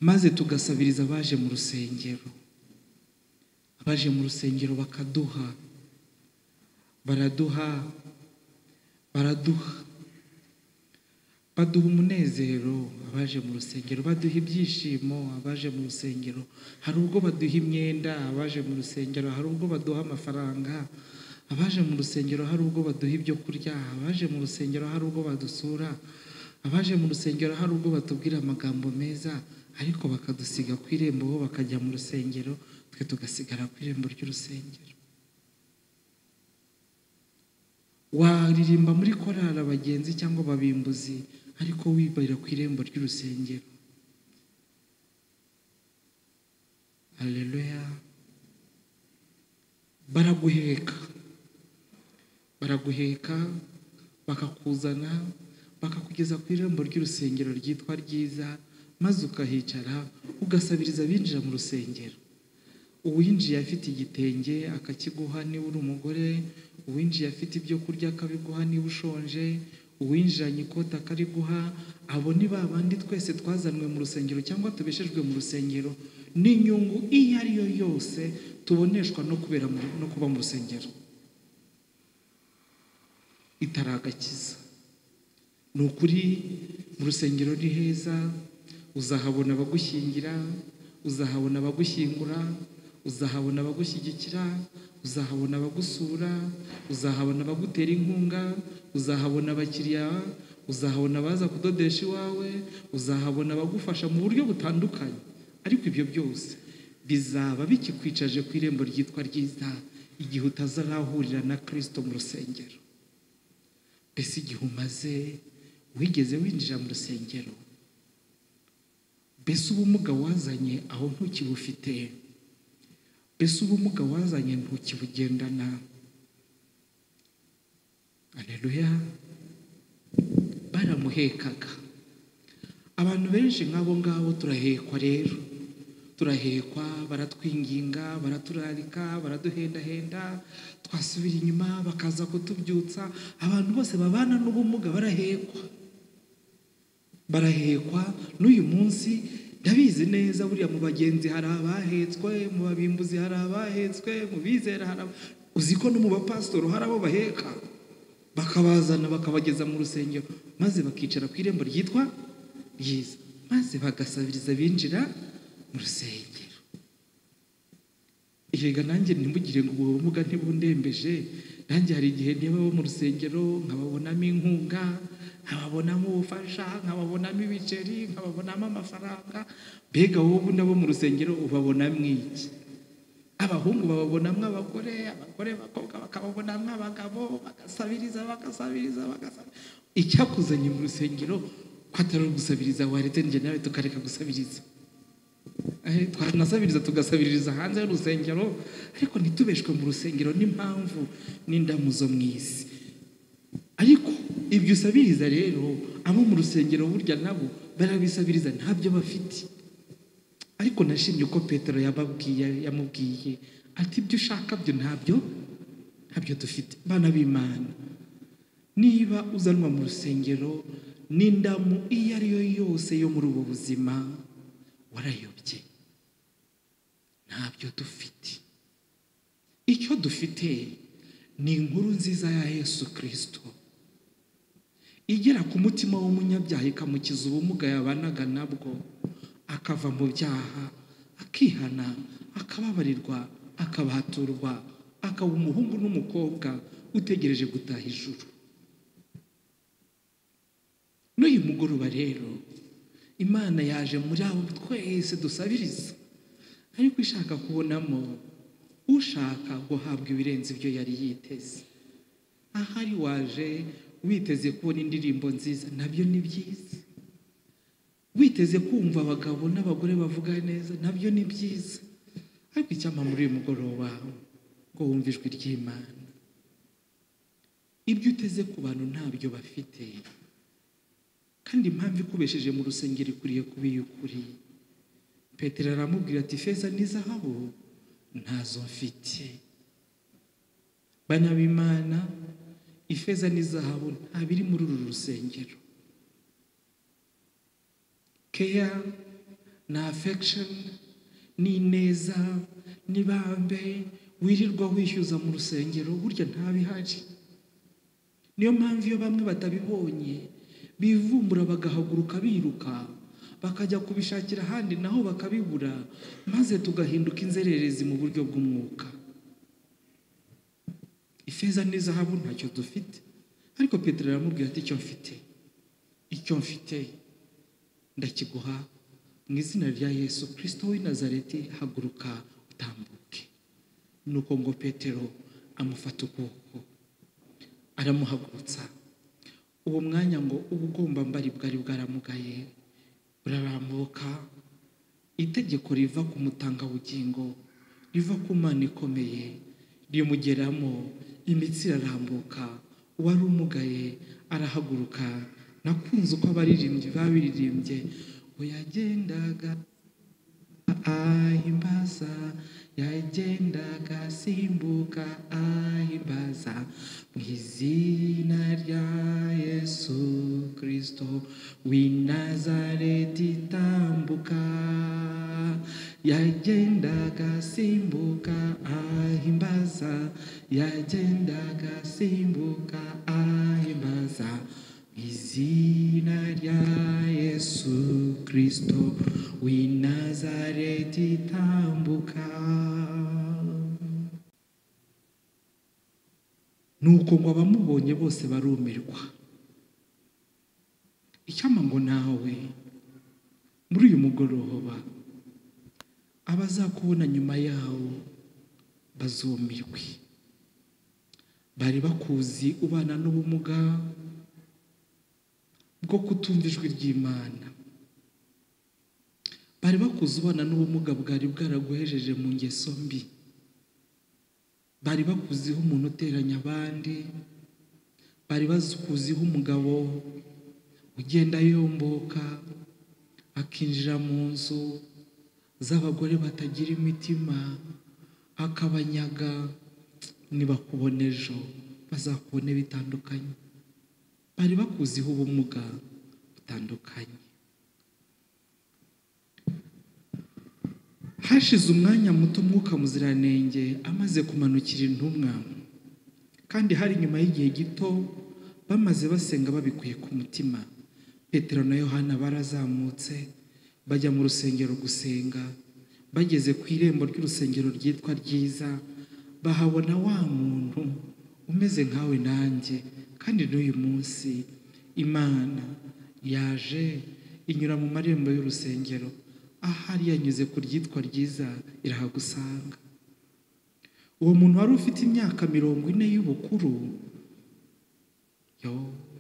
maze tugasabiriza abaje mu rusengero. Abaje mu rusengero bakaduha, baraduha baduha umunezero. Abaje mu rusengero baduha ibyishimo. Abaje mu rusengero hari ubwo baduha imyenda. Abaje mu rusengero hari ubwo baduha amafaranga. Abaje mu rusengero hari ubwo baduha ibyo kurya. Abaje mu rusengero hari ubwo badusura. Abaje mu rusengero hari ubwo batubwira amagambo meza, ariko bakadusiga ku irembo, bo bakajya mu rusengero, twe tugasigara ku irembo ry'urusengero. Waririmba muri korali abagenzi cyangwa ababimbuzi, ariko wibarira ku irembo ry'urusengero. Haleluya. Baraguheka bakakuzana bakakugeza ku irembo ry'urusengero ryitwa ryiza, maze ukahicara ugasabiriza abinjira mu rusengero. Uwinjiye afite igitenge akakiguha niba uri umugore, uwinjiye afite ibyo kurya akabiguha niba ushonje, uwinjiranye ikoti akariguha. Abo ni ba bandi twese twazanwe mu rusengero cyangwa tubeshejwe mu rusengero n'inyungu iyo ari yo yose tuboneshwa no kuba mu rusengero itaragakiza. Ni ukuri mu rusengero ni heza. Uzahabona abagushyingira, uzahabona abagushyingura, uzahabona abagushyigikira, uzahabona abagusura, uzahabona abagutera inkunga, uzahabona abakiriya, uzahabona abaza kudodesha iwawe, uzahabona abagufasha mu buryo butandukanye. Ariko ibyo byose bizaba bikikwicaje ku irembo ryitwa ryiza igihe utazarahurira na Kristo mu rusengero. Mbese igihe umaze wigeze winjira mu rusengero? Mbese ubumuga wazanye aho ntukibufite? Mbese ubumuga wazanye ntukibugendana? Haleluya. Baramuhekaga. Abantu benshi nk'abo ngabo turahekwa rero. Turahekwa, baratwinginga, baraturarika, baraduhendahenda, twasubira inyuma bakaza kutubyutsa. Abantu bose babana n'ubumuga barahekwa. N'uyu munsi ndabizi neza, buriya mu bagenzi hari abahetswe, mu babimbuzi hari abahetswe, mu bizera hari uzi ko no mu bapasitoro hari abo baheka, bakabazana bakabageza mu rusengero, maze bakicara ku irembo ryitwa ryiza, maze bagasabiriza binjira mu rusengero. Yega nanjye ntimugire ngo ubu bumuga ntibundembeje. Nanjye hari igihe niba bo mu rusengero nkababonamo inkunga, nkababonamo ubufasha, nkababonamo ibiceri, nkababonamo amafaranga. Mbega wowe nabo mu rusengero ubabonamo iki? Abahungu bababonamo abagore, abakobwa bakababonamo abagabo, bagasabiriza. Icyakuzanye mu rusengero ko atari ugusabiriza, waretse njye nawe tukareka gusabiriza. Twanasabiriza tugasabiriza hanze y'urusengero, ariko ntitubeshwe mu rusengero n'impamvu n'indamu zo mu isi. Ariko ibyo usabiriza rero, abo mu rusengero burya nabo barabisabiriza ntabyo bafite. Ariko nashimye uko Petero yamubwiye ati ibyo ushaka byo ntabyo dufite. Bana b'Imana, niba uzanwa mu rusengero n'indamu iyo ari yo yose yo muri ubu buzima, warayobye. Ntabyo dufite. Icyo dufite ni inkuru nziza ya Yesu Kristo igera ku mutima w'umunyabyaha ikamukiza ubumuga yabanaga nabwo, akava mu byaha, akihana, akababarirwa, akabaturwa, akaba umuhungu n'umukobwa utegereje gutaha ijuru. N'uyu mugoroba rero Imana yaje muri abo twese dusabiriza, ariko ishaka kubonamo ushaka guhabwa ibirenze ibyo yari yiteze. Ahari waje witeze kubona indirimbo nziza, nabyo ni byiza. Witeze kumva abagabo n'abagore bavuga neza, nabyo ni byiza. Ariko icyampa muri uyu mugoroba ngo wumve ijwi ry'Imana. Ibyo uteze ku bantu ntabyo bafite, kandi impamvu ikubesheje mu rusengero ikwiriye kuba iy'ukuri. Petero aramubwira ati feza n'izahabu ntazo mfite. Bana b'Imana, ifeza n'izahabu nta biri muri uru rusengero. Keya na affection n'ineza n'ibambe wirirwa wishyuza mu rusengero burya ntabihari. Niyo mpamvu iyo bamwe batabibonye bivumbura bagahaguruka biruka bakajya kubishakira ahandi naho bakabibura, maze tugahinduka inzererezi mu buryo bw'umwuka. Ifeza n'izahabu ntacyo dufite, ariko Petero aramubwira ati icyo mfite ndakiguha mu izina rya Yesu Kristo w'i Nazareti, haguruka utambuke. Nuko ngo Petero amufata ukuboko aramuhagurutsa. Uwo mwanya ngo ubugombambari bwari bwaramugaye burarambuka, itegeko riva ku mutangabugingo riva ku Mana ikomeye rimugeramo, imitsi irarambuka, uwari umugaye arahaguruka. Nakunze uko abaririmbyi babiririmbye ngo yagendaga ahimbaza, yagendaga asimbuka ahimbaza mu izina rya Yesu Kristo w'i Nazareti tambuka. Yagendaga asimbuka ahimbaza, yagendaga asimbuka ahimbaza mu izina rya Yesu Kristo w'i Nazareti tambuka. Nuko ngo abamubonye bose barumirwa. Icyama ngo nawe muri uyu mugoroba abazakubona nyuma yawo bazumirwe. Bari bakuzi ubana n'ubumuga bwo kutumva ijwi ry'Imana, bari bakuzi ubana n'ubumuga bwari bwaraguhejeje mu ngeso mbi, bari bakuziho umuntu uteranya abandi, bari bakuziho umugabo ugenda yomboka akinjira mu nzu z'abagore batagira imitima akabanyaga. Nibakubona ejo bazakubone bitandukanye. Bari bakuziho ubumuga butandukanye. Hashize umwanya muto Mwuka Muziranenge amaze kumanukira intumwa, kandi hari nyuma y'igihe gito bamaze basenga babikuye ku mutima, Petero na Yohana barazamutse bajya mu rusengero gusenga. Bageze ku irembo ry'urusengero ryitwa Ryiza, bahabona wa muntu umeze nkawe nanjye, kandi n'uyu munsi Imana yaje inyura mu marembo y'urusengero, ahari yanyuze ku ryitwa Ryiza irahagusanga. Uwo muntu wari ufite imyaka 40 y'ubukuru,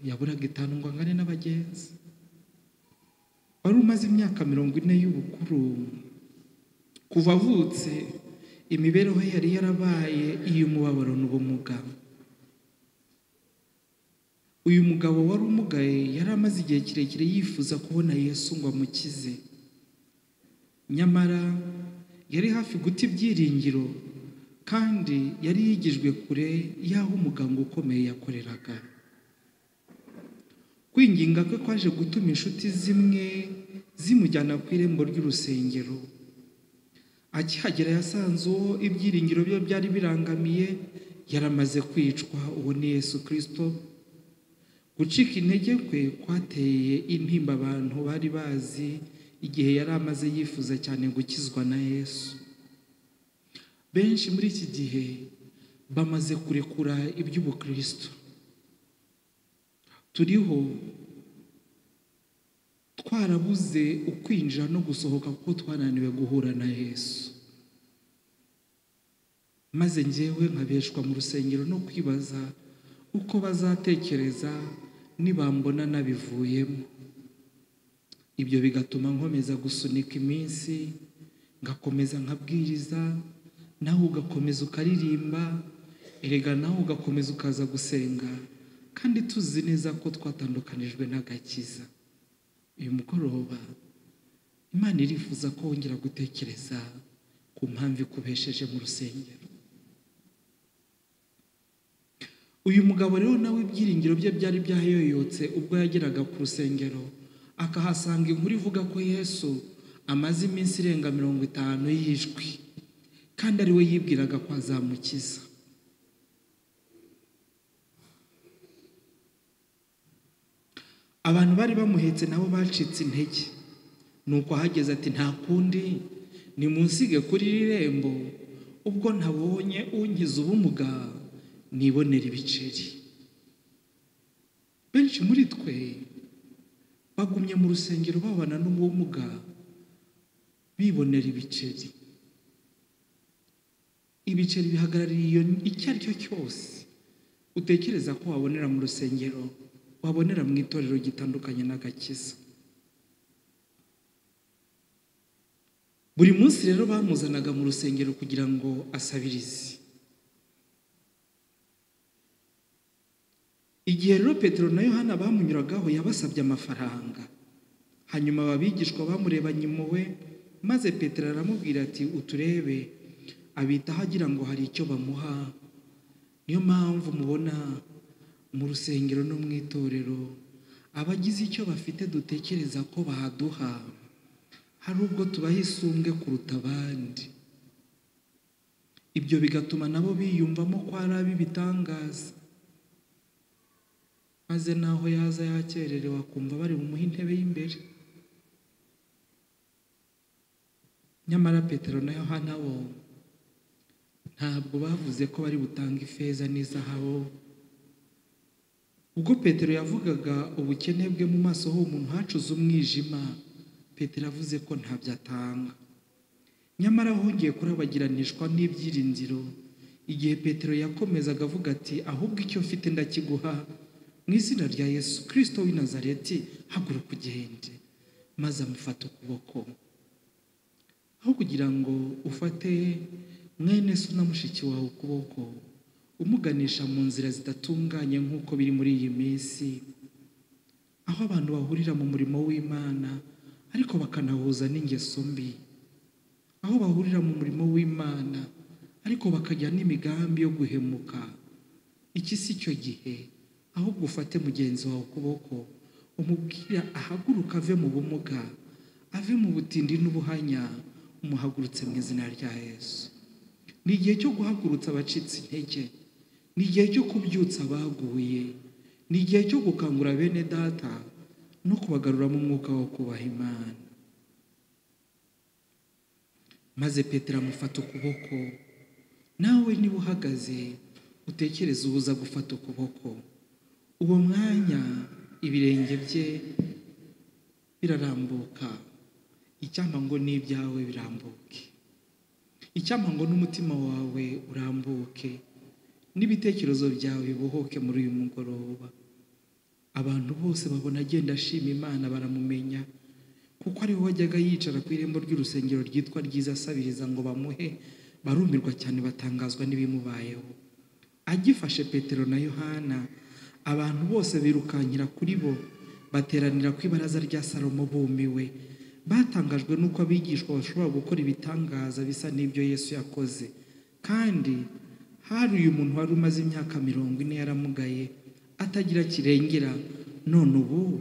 yaburaga 5 ngo angane n'abagenzi. Wari umaze imyaka 40 y'ubukuru, kuva avutse imibereho yari yarabaye iy'umubabaro n'ubumuga. Uyu mugabo wari umugaye yari amaze igihe kirekire yifuza kubona Yesu ngo amukize, nyamara yari hafi guta ibyiringiro, kandi yari yigijwe kure y'aho umuganga ukomeye yakoreraga. Kwinginga kwe kwaje gutuma inshuti zimwe zimujyana ku irembo ry'urusengero. Akihagera yasanze uwo ibyiringiro bye byari birangamiye yaramaze kwicwa, uwo ni Yesu Kristo. Gucika intege kwe kwateye intimba abantu bari bazi igihe yari amaze yifuza cyane gukizwa na Yesu. Benshi muri iki gihe bamaze kurekura iby'ubukristo. Turiho twarabuze ukwinjira no gusohoka kuko twananiwe guhura na Yesu. Maze njyewe nkabeshwa mu rusengero no kwibaza uko bazatekereza nibambona nabivuyemo. Ibyo bigatuma nkomeza gusunika iminsi, ngakomeza nkabwiriza, nawe ugakomeza ukaririmba, erega nawe ugakomeza ukaza gusenga, kandi tuzi neza ko twatandukanijwe n'agakiza. Uyu mugoroba Imana irifuza ko wongera gutekereza ku mpamvu ikubesheje mu rusengero. Uyu mugabo rero nawe ibyiringiro bye byari byayoyotse ubwo yageraga ku rusengero, akahasanga inkuru ivuga ko Yesu amaze iminsi irenga 50 yishwe kandi ari we yibwiraga ko azamukiza. Abantu bari bamuhetse nabo bacitse intege, nuko ahageze ati nta kundi nimunsige kuri irembo, ubwo ntabonye unkiza ubumuga nibonera ibiceri. Benshi muri twe bagumye mu rusengero babana n'ubumuga bibonera ibiceri. Ibiceri bihagarariye icyo ari cyo cyose utekereza ko wabonera mu rusengero, wabonera mu itorero gitandukanye n'agakiza. Buri munsi rero bamuzanaga mu rusengero kugira ngo asabirize. Igihe rero Petero na Yohana bamunyuragaho yabasabye amafaranga. Hanyuma ababigishwa bamurebanye impuhwe, maze Petero aramubwira ati uturebe. Abitaho agira ngo hari icyo bamuha. Niyo mpamvu mubona mu rusengero no mu itorero abagize icyo bafite dutekereza ko bahaduha, hari ubwo tubaha isumbwe kuruta abandi. Ibyo bigatuma nabo biyumvamo ko ari ab'ibitangaza, maze naho yaza yakererewe akumva bari bumuhe intebe y'imbere. Nyamara Petero na Yohana bo ntabwo bavuze ko bari butanga ifeza n'izahabu. Ubwo Petero yavugaga ubukene bwe mu maso h'umuntu hacuze umwijima, Petero avuze ko ntabyo atanga. Nyamara hongeye kurabagiranishwa n'ibyiringiro igihe Petero yakomezaga avuga ati ahubwo icyo mfite ndakiguha, mu izina rya Yesu Kristo w'i Nazareti haguruka ugende. Maze amufata ukuboko. Aho kugira ngo ufate mwene so na mushiki wawe ukuboko umuganisha mu nzira zidatunganye nk'uko biri muri iyi minsi, aho abantu bahurira mu murimo w'Imana ariko bakanahuza n'ingeso mbi, aho bahurira mu murimo w'Imana ariko bakajya n'imigambi yo guhemuka. Iki si cyo gihe, ahubwo ufate mugenzi wawe ukuboko umubwira ahaguruka ave mu bumuga, ave mu butindi n'ubuhanya, umuhagurutse mu izina rya Yesu. Ni igihe cyo guhagurutsa abacitse intege, ni igihe cyo kubyutsa abaguye, ni igihe cyo gukangura bene data no kubagaruramo umwuka wo kubaha Imana. Maze Petero amufata ukuboko. Nawe niba uhagaze utekereza ubuza gufata ukuboko, uwo mwanya ibirenge bye birarambuka. Icyampa ngo n'ibyawe birambuke, icyampa ngo n'umutima wawe urambuke, n'ibitekerezo byawe bibohoke muri uyu mugoroba. Abantu bose babona agenda ashima Imana baramumenya, kuko ari we wajyaga yicara ku irembo ry'urusengero ryitwa Ryiza asabiriza ngo bamuhe. Barumirwa cyane batangazwa n'ibimubayeho. Agifashe Petero na Yohana, abantu bose birukankira kuri bo, bateranira ku ibaraza rya Salomo bumiwe. Batangajwe nuko abigishwa bashobora gukora ibitangaza bisa n'ibyo Yesu yakoze. Kandi hari uyu muntu wari umaze imyaka 40 yaramugaye atagira kirengera, none ubu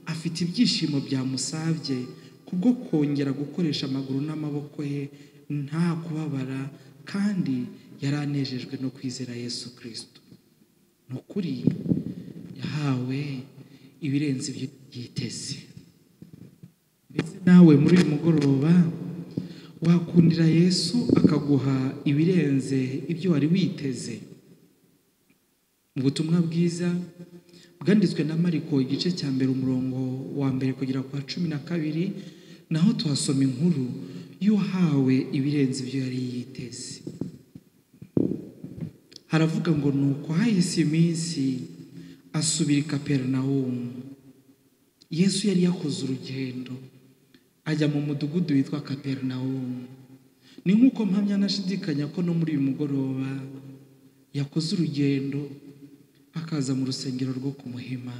afite ibyishimo byamusabye kubwo kongera gukoresha amaguru n'amaboko ye nta kubabara, kandi yaranejejwe no kwizera Yesu Kristo. Nukuri yahawe ibirenze ibyo yiteze. Mbese nawe muri uyu mugoroba wakundira Yesu akaguha ibirenze ibyo wari witeze? Mu butumwa bwiza bwanditswe na Mariko igice cya 1 umurongo wa 1 kugera kwa 12, naho tuhasoma inkuru y'uhawe ibirenze ibyo yari yiteze. Haravuga ngo nuko hahise iminsi asubira i Kaperinawumu. Yesu yari yakoze urugendo ajya mu mudugudu witwa Kaperinawumu. Ni nk'uko mpamya nashidikanya ko no muri uyu mugoroba yakoze urugendo akaza mu rusengero rwo ku Muhima,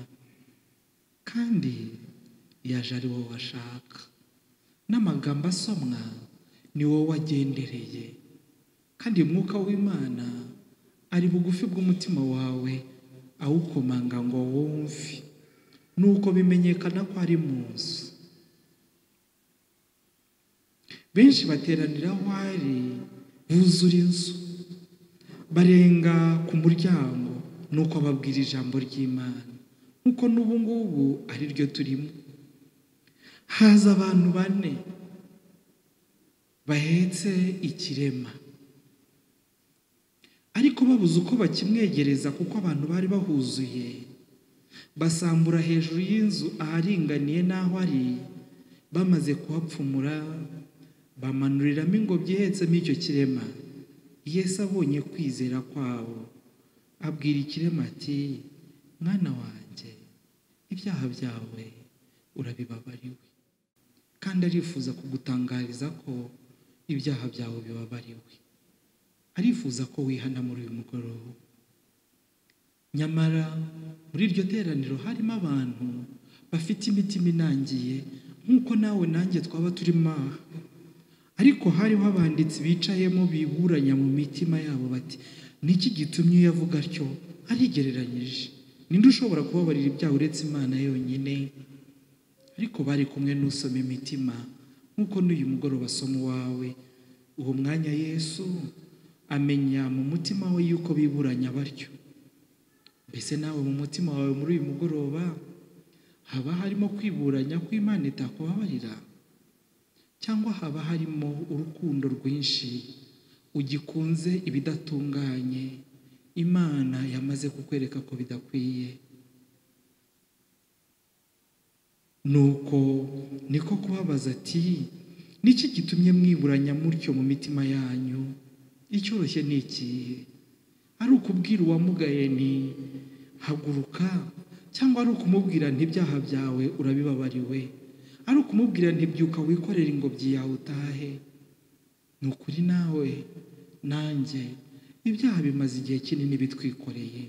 kandi yaje ari wowe washaka. N'amagambo asomwa ni wowe wagendereye, kandi umwuka w'Imana ari bugufi bw'umutima wawe awukomanga ngo wumve, nuko bimenyekana ko ari muzi. benshi bateranira aho ari buzura inzu, barenga ku muryango, nuko ababwira ijambo ry'Imana nk'uko n'ubu ngubu ari ryo turimo. Haza abantu 4 bahetse ikirema, ariko babuze uko bakimwegereza kuko abantu bari bahuzuye. Basambura hejuru y'inzu aharinganiye n'aho ari, bamaze kuhapfumura bamanuriramo ingobyi ihetsemo icyo kirema. Yesu abonye kwizera kwabo, abwira ikirema ati, mwana wanjye, ibyaha byawe urabibabariwe. Kandi arifuza kugutangariza ko ibyaha byawe bibabariwe. Arifuza ko wihana muri uyu mugoroba. Nyamara muri iryo teraniro harimo abantu bafite imitima inangiye nk'uko nawe nanjye twaba turimo aha. Ariko hariho abanditsi bicayemo biburanya mu mitima yabo bati, niki gitumye iyo avuga atyo arigereranyije? Ninde ushobora kubabarira ibyaha uretse Imana yonyine? Ariko bari kumwe n'usoma imitima nk'uko n'uyu mugoroba asoma wawe. Uwo mwanya Yesu amenya mu mutima we yuko biburanya batyo. Mbese nawe mu mutima wawe muri uyu mugoroba haba harimo kwiburanya ko Imana itakubabarira? Cyangwa haba harimo urukundo rwinshi ugikunze ibidatunganye Imana yamaze kukwereka ko bidakwiye? Nuko niko kubabaza ati, niki gitumye mwiburanya mutyo mu mitima yanyu? Icyoroshye ni iki? Ari ukubwira uwamugaye nti haguruka, cyangwa ari ukumubwira nti ibyaha byawe urabibabariwe? Ari ukumubwira nti byuka wikorera ingobyi yawe utahe? Ni ukuri nawe nanjye ibyaha bimaze igihe kinini bitwikoreye,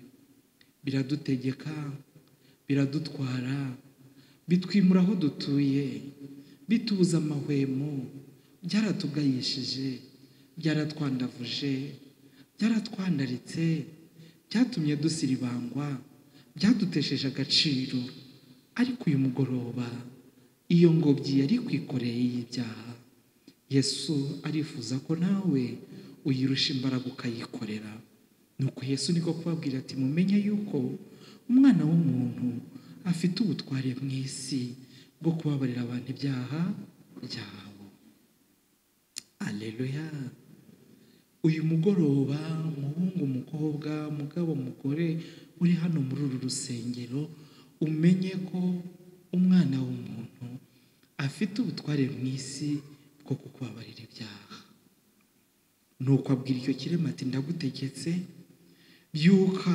biradutegeka, biradutwara, bitwimura aho dutuye, bitubuza amahwemo, byaratugayishije, byaratwandavuje, byaratwandaritse, byatumye dusiribangwa, byadutesheje agaciro. Ariko uyu mugoroba iyo ngobyi yari kwikoreye y'ibyaha, Yesu arifuza ko nawe uyirusha imbaraga ukayikorera. Nuko Yesu niko kubabwira ati, mumenye yuko umwana w'umuntu afite ubutware mu isi bwo kubabarira abantu ibyaha byabo. Aleluya. Uyu mugoroba muhungu, mukobwa, mugabo, mugore uri hano muri uru rusengero, umenye ko umwana w'umuntu afite ubutware mu isi bwo kukubabarira ibyaha. Nuko abwira icyo kirema ati, ndagutegetse, byuka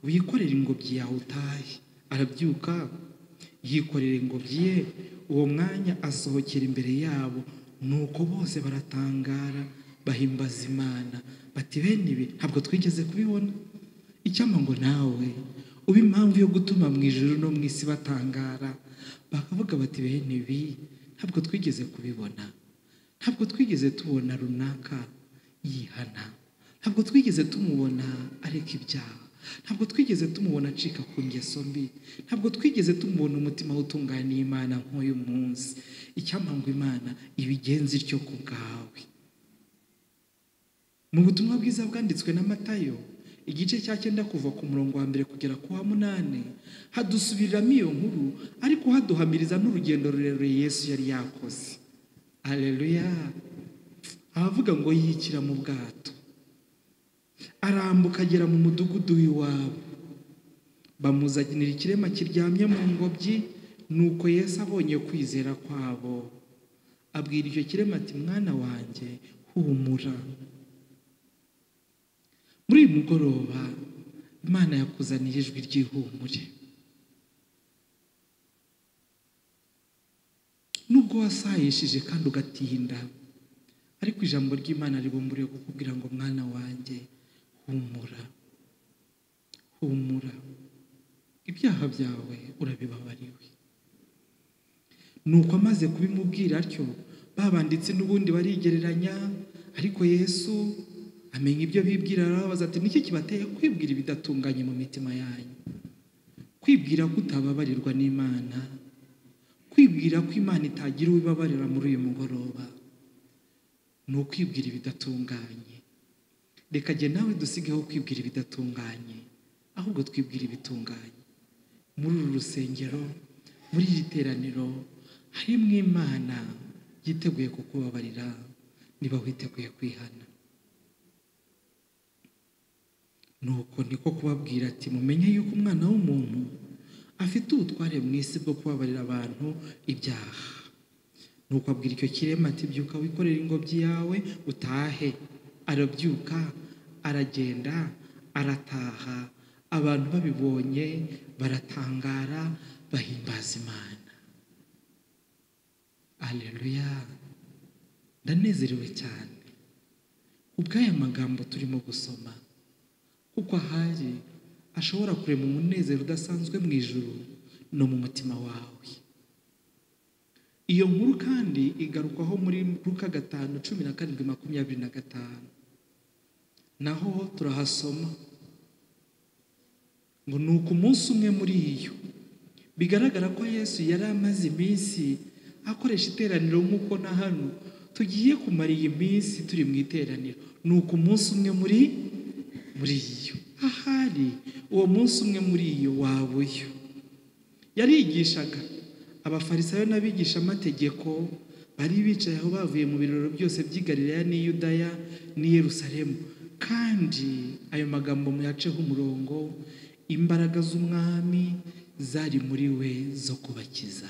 wikorere ingobyi yawe utahe. Arabyuka yikorera ingobyi ye. Uwo mwanya asohokera imbere yabo, nuko bose baratangara bahimbaza Imana bati, bene ibi ntabwo twigeze kubibona. Icyampa ngo nawe uba impamvu yo gutuma mu ijuru no mu isi batangara, bakavuga bati, bene ibi ntabwo twigeze kubibona. Ntabwo twigeze tubona runaka yihana, ntabwo twigeze tumubona areka ibyaha, ntabwo twigeze tumubona acika ku ngeso mbi, ntabwo twigeze tumubona umutima utunganiye Imana nk'uyu munsi. Icyampa ngo Imana ibigenze ityo ku bwawe. Mu butumwa bwiza bwanditswe na Matayo igice cya 9 kuva ku murongo wa 1 kugera ku wa 8 hadusubiriramo iyo nkuru, ariko haduhamiriza n'urugendo rurerure Yesu yari yakoze. Aleluya. Avuga ngo yikira mu bwato, arambuka agera mu mudugudu w'iwabo, bamuzanira ikirema kiryamye mu ngobyi. Nuko Yesu abonye kwizera kwabo, abwira icyo kirema ati, mwana wanjye, humura. Muri uyu mugoroba Imana yakuzaniye ijwi ry'ihumure. Nubwo wasayishije kandi ugatinda, ariko ijambo ry'Imana ribumburiye kukubwira ngo, mwana wanjye, humura, humura, ibyaha byawe urabibabariwe. Nuko amaze kubimubwira atyo, babanditse n'ubundi barigereranya, ariko Yesu amenya ibyo bibwira, arababaza ati, niki kibateye kwibwira ibidatunganye mu mitima yanyu? Kwibwira ko utababarirwa n'Imana, kwibwira ko Imana itagira ubibabarira muri uyu mugoroba. ni ukwibwira ibidatunganye. Reka jye nawe dusigeho kwibwira ibidatunganye, ahubwo twibwira ibitunganye. Muri uru rusengero, muri iri teraniro, harimo Imana yiteguye kukubabarira niba witeguye kwihana. Nuko niko kubabwira ati mumenye yuko Umwana w'umuntu afite ubutware mu isi bwo kubabarira abantu ibyaha. Nuko abwira icyo kirema ati byuka wikorere ingobyi yawe utahe. Arabyuka, aragenda, arataha. Abantu babibonye baratangara, bahimbaza Imana. Haleluya! Ndanezerewe cyane ubw'aya magambo turimo gusoma, kuko ahari ashobora kurema umunezero udasanzwe mu ijuru no mu mutima wawe. Iyo nkuru kandi igarukwaho muri Luka 5:17-25. Naho turahasoma ngo nuko umunsi umwe muri iyo, bigaragara ko Yesu yari amaze iminsi akoresha iteraniro nk'uko na hano tugiye kumara iyi minsi turi mu iteraniro. Nuko umunsi umwe muri iyo, ahari uwo munsi umwe muri iyo waba uyu. Yarigishaga abafarisayo n'abigisha amategeko bari bicaye aho bavuye mu biroro byose by'i Galilaya n'i Yudaya n'i Yerusalemu. Kandi ayo magambo muyaceho umurongo, imbaraga z'umwami zari muri we zo kubakiza.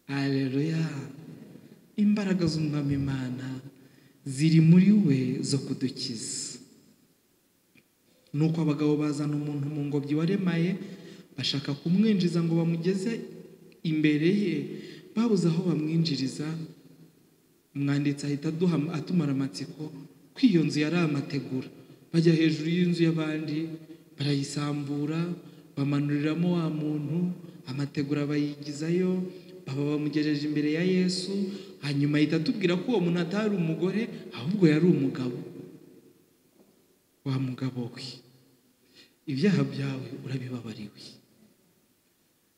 Haleluya! Imbaraga z'umwami Imana ziri muri we zo kudukiza. Nuko abagabo bazana umuntu mu ngobyi waremaye, bashaka kumwinjiza ngo bamugeze imbere ye, babuze aho bamwinjiriza. Umwanditsi ahita atumara amatsiko ko iyo nzu yari amategura. Bajya hejuru y'inzu y'abandi, barayisambura, bamanuriramo wa muntu, amategura bayigizayo, baba bamugejeje imbere ya Yesu. Hanyuma ahita atubwira ko uwo muntu atari umugore, ahubwo yari umugabo. Wa mugabo we, ibyaha byawe urabibabariwe.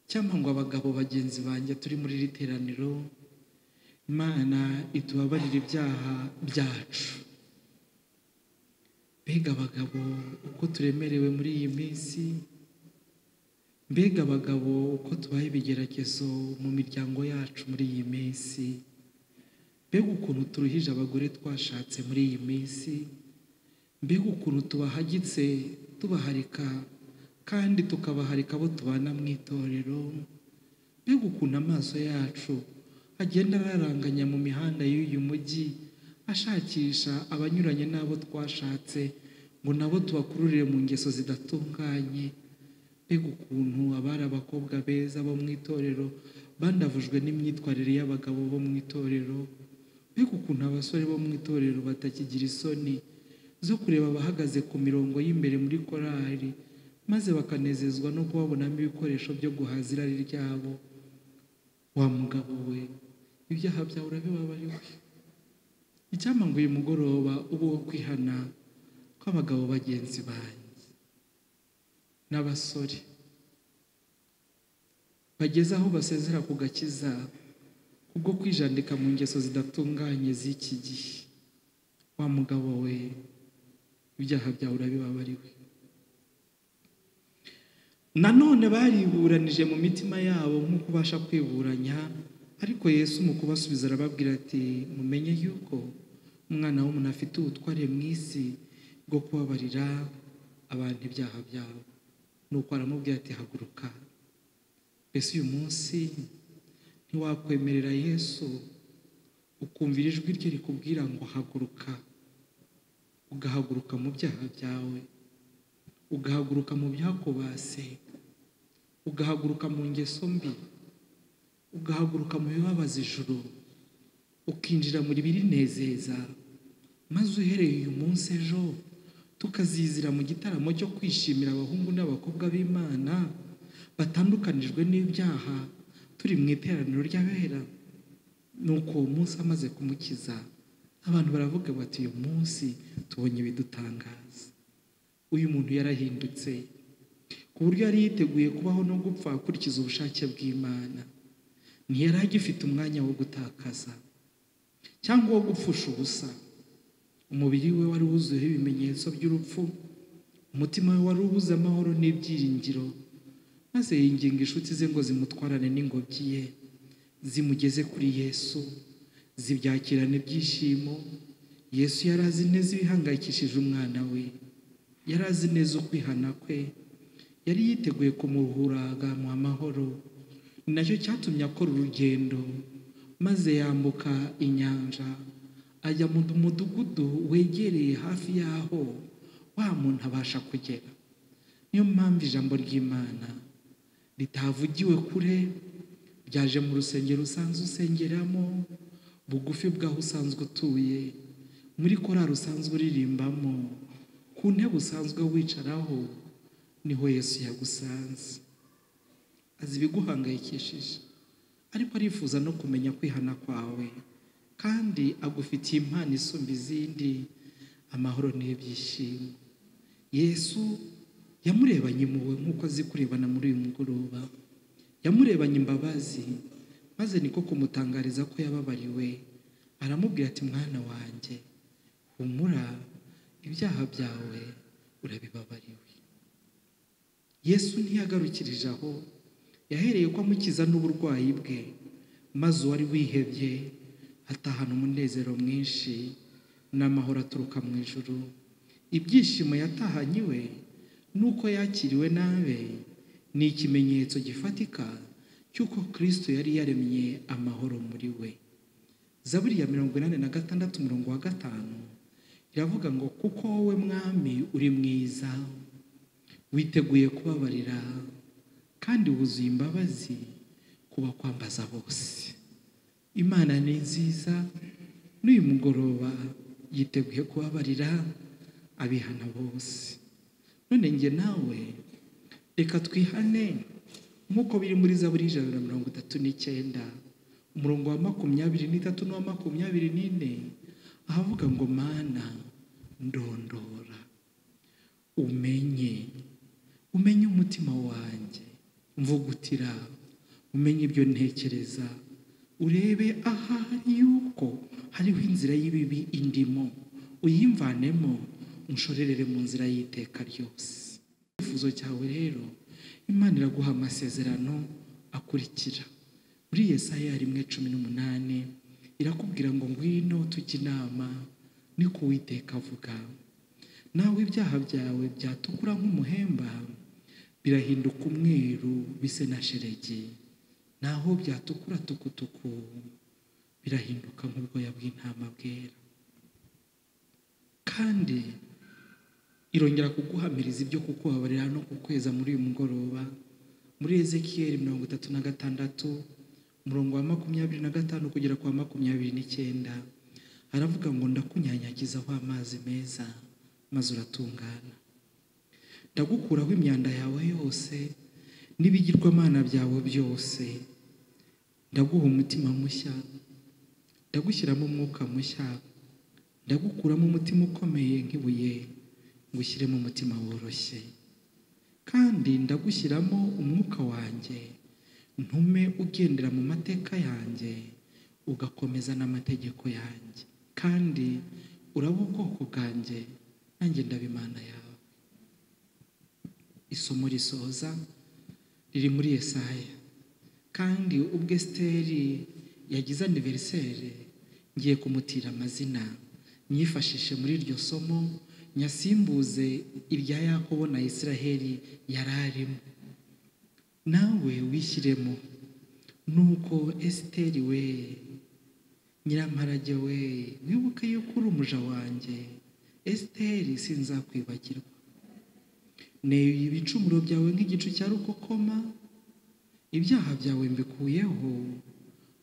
Cyangwa ngo abagabo bagenzi banjye turi muri iri teraniro, Imana itubabarire ibyaha byacu. Mbega abagabo uko turemerewe muri iyi minsi, mbega abagabo uko tubaye ibigeragezo mu miryango yacu muri iyi minsi, mbega ukuntu turuhije abagore twashatse muri iyi minsi, mbega ukuntu tubahagitse tubaharika kandi tukabaharika abo tubana mu itorero, mbega ukuntu amaso yacu agenda araranganya mu mihanda y'uyu mujyi ashakisha abanyuranye n'abo twashatse ngo nabo tubakururire mu ngeso zidatunganye. Mbega ukuntu abari abakobwa beza bo mu itorero bandavujwe n'imyitwarire y'abagabo bo mu itorero. Mbega ukuntu abasore bo mu itorero batakigira isoni zo kureba abahagaze ku mirongo y'imbere muri korali, maze bakanezezwa no kubabonamo ibikoresho byo guhaza irari ryabo. Wa mugabo we, ibyaha byawe urabibabariwe. Icyampa ngo uyu mugoroba uba wo kwihana kw'abagabo bagenzi banjye n'abasore bageze aho basezera ku gakiza kubwo kwijandika mu ngeso zidatunganye z'iki gihe. Wa mugabo we, ibyaha byawe urabibabariwe. Nanone bariburanije mu mitima yabo nk'uko ubasha kwiburanya, ariko Yesu mu kubasubiza arababwira ati mumenye yuko Umwana w'umuntu afite ubutware mu isi bwo kubabarira abantu ibyaha byabo. Nuko aramubwira ati haguruka. Mbese uyu munsi ntiwakwemerera Yesu ukumvira ijwi rye rikubwira ngo haguruka, ugahaguruka mu byaha byawe, ugahaguruka mu byakubase, ugahaguruka mu ngeso mbi, ugahaguruka mu bibabaza ijuru, ukinjira muri birinezeza, maze uhereye uyu munsi ejo tukazizira mu gitaramo cyo kwishimira abahungu n'abakobwa b'Imana batandukanijwe n'ibyaha turi mu iteraniro ry'abera. Nuko uwo munsi amaze kumukiza, abantu baravuga bati uyu munsi tubonye ibidutangaza. Uyu muntu yarahindutse ku buryo yari yiteguye kubaho no gupfa akurikiza ubushake bw'Imana. Ntiyari agifite umwanya wo gutakaza. cyangwa wo gupfusha ubusa. Umubiri we wari wuzuyeho ibimenyetso by'urupfu, umutima we wari ubuze amahoro n'ibyiringiro, maze yinginga inshuti ze ngo zimutwarane n'ingobyi ye zimugeze kuri Yesu, zibyakirana ibyishimo. Yesu yari azi neza ibihangayikishije umwana we, yari azi neza ukwihana kwe, yari yiteguye kumuruhura agamuha amahoro. Ni nacyo cyatumye akora urugendo, maze yambuka inyanja ajya mu mudugudu wegereye hafi y'aho wa muntu abasha kugera. Niyo mpamvu ijambo ry'Imana ritavugiwe kure, ryaje mu rusengero usanzwe usengeramo, bugufi bwaho usanzwe utuye, muri korari usanzwe uririmbamo, ku ntebe usanzwe wicaraho, niho Yesu yagusanze. Azi ibiguhangayikishije, ariko arifuza no kumenya kwihana kwawe, kandi agufitiye impano isumba izindi, amahoro n'ibyishimo. Yesu yamurebanye impuhwe nk'uko azi kurebana muri uyu mugoroba, yamurebanye imbabazi, maze niko kumutangariza ko yababariwe. Aramubwira ati, mwana wanjye, humura, ibyaha byawe urabibabariwe. Yesu ntiyagarukirije aho, yahereye ko amukiza n'uburwayi bwe, maze uwari wihebye atahana umunezero mwinshi n'amahoro aturuka mu ijuru. Ibyishimo yatahanye iwe nuko yakiriwe nabe, ni ikimenyetso gifatika cy'uko Kristo yari yaremye amahoro muri we. Zaburi ya 86:5 iravuga ngo, kuko wowe mwami uri mwiza, witeguye kubabarira, kandi wuzuye imbabazi kuba kwambaza bose. Imana ni nziza, n'uyu mugoroba yiteguye kubabarira abihana bose. None njye nawe reka twihane nk'uko biri muri Zaburi 139 umurongo wa 23 n'uwa 24, ahavuga ngo, Mana ndondora, umenye umutima wanjye, mvugutira, umenye ibyo ntekereza, urebe ahari yuko hariho inzira y'ibibi indimo, uyimvanemo, unshorerere mu nzira y'iteka ryose. Ifuzo cyawe rero, Imana iraguha amasezerano akurikira. Muri Yesaya 1:18 irakubwira ngo, ngwino tujye inama, niko Uwiteka avuga. Nawe ibyaha byawe byatukura nk'umuhemba, birahinduka umweru bise na shelegi, naho byatukura tukutuku, birahinduka nk'ubwoya bw'intama bwera. Kandi irongera kuguhamiriza ibyo kukubabarira no kukweza muri uyu mugoroba. Muri Ezekiyeli 36 umurongo wa 25 kugera kwa 29 aravuga ngo, ndakunyanyagizaho amazi meza, maze uratungana. Ndagukuraho imyanda yawe yose n'ibigirwamana byawe byose. Ndaguha umutima mushya, ndagushyiramo umwuka mushya, ndagukuramo umutima ukomeye nk'ibuye, ngushyiremo umutima woroshye. Kandi ndagushyiramo umwuka wanjye, ntume ugendera mu mateka yanjye, ugakomeza n'amategeko yanjye. Kandi uraba ubwoko bwanjye, nanjye ndaba Imana yawe. Isomo risoza riri muri Yesaya. Kandi ubwo Esiteri yagize aniveriseri, ngiye kumutira amazina, nyifashishe muri iryo somo, nyasimbuze irya Yakobo na Isiraheli yari arimo. Nawe wishyiremo. Nuko Esiteri we, nyiramparage we, wibuke yuko uri umuja wanjye. Esiteri sinzakwibagirwa. Neye ibicumuro byawe nk'igicu cya rukokoma, ibyaha byawe mbikuyeho,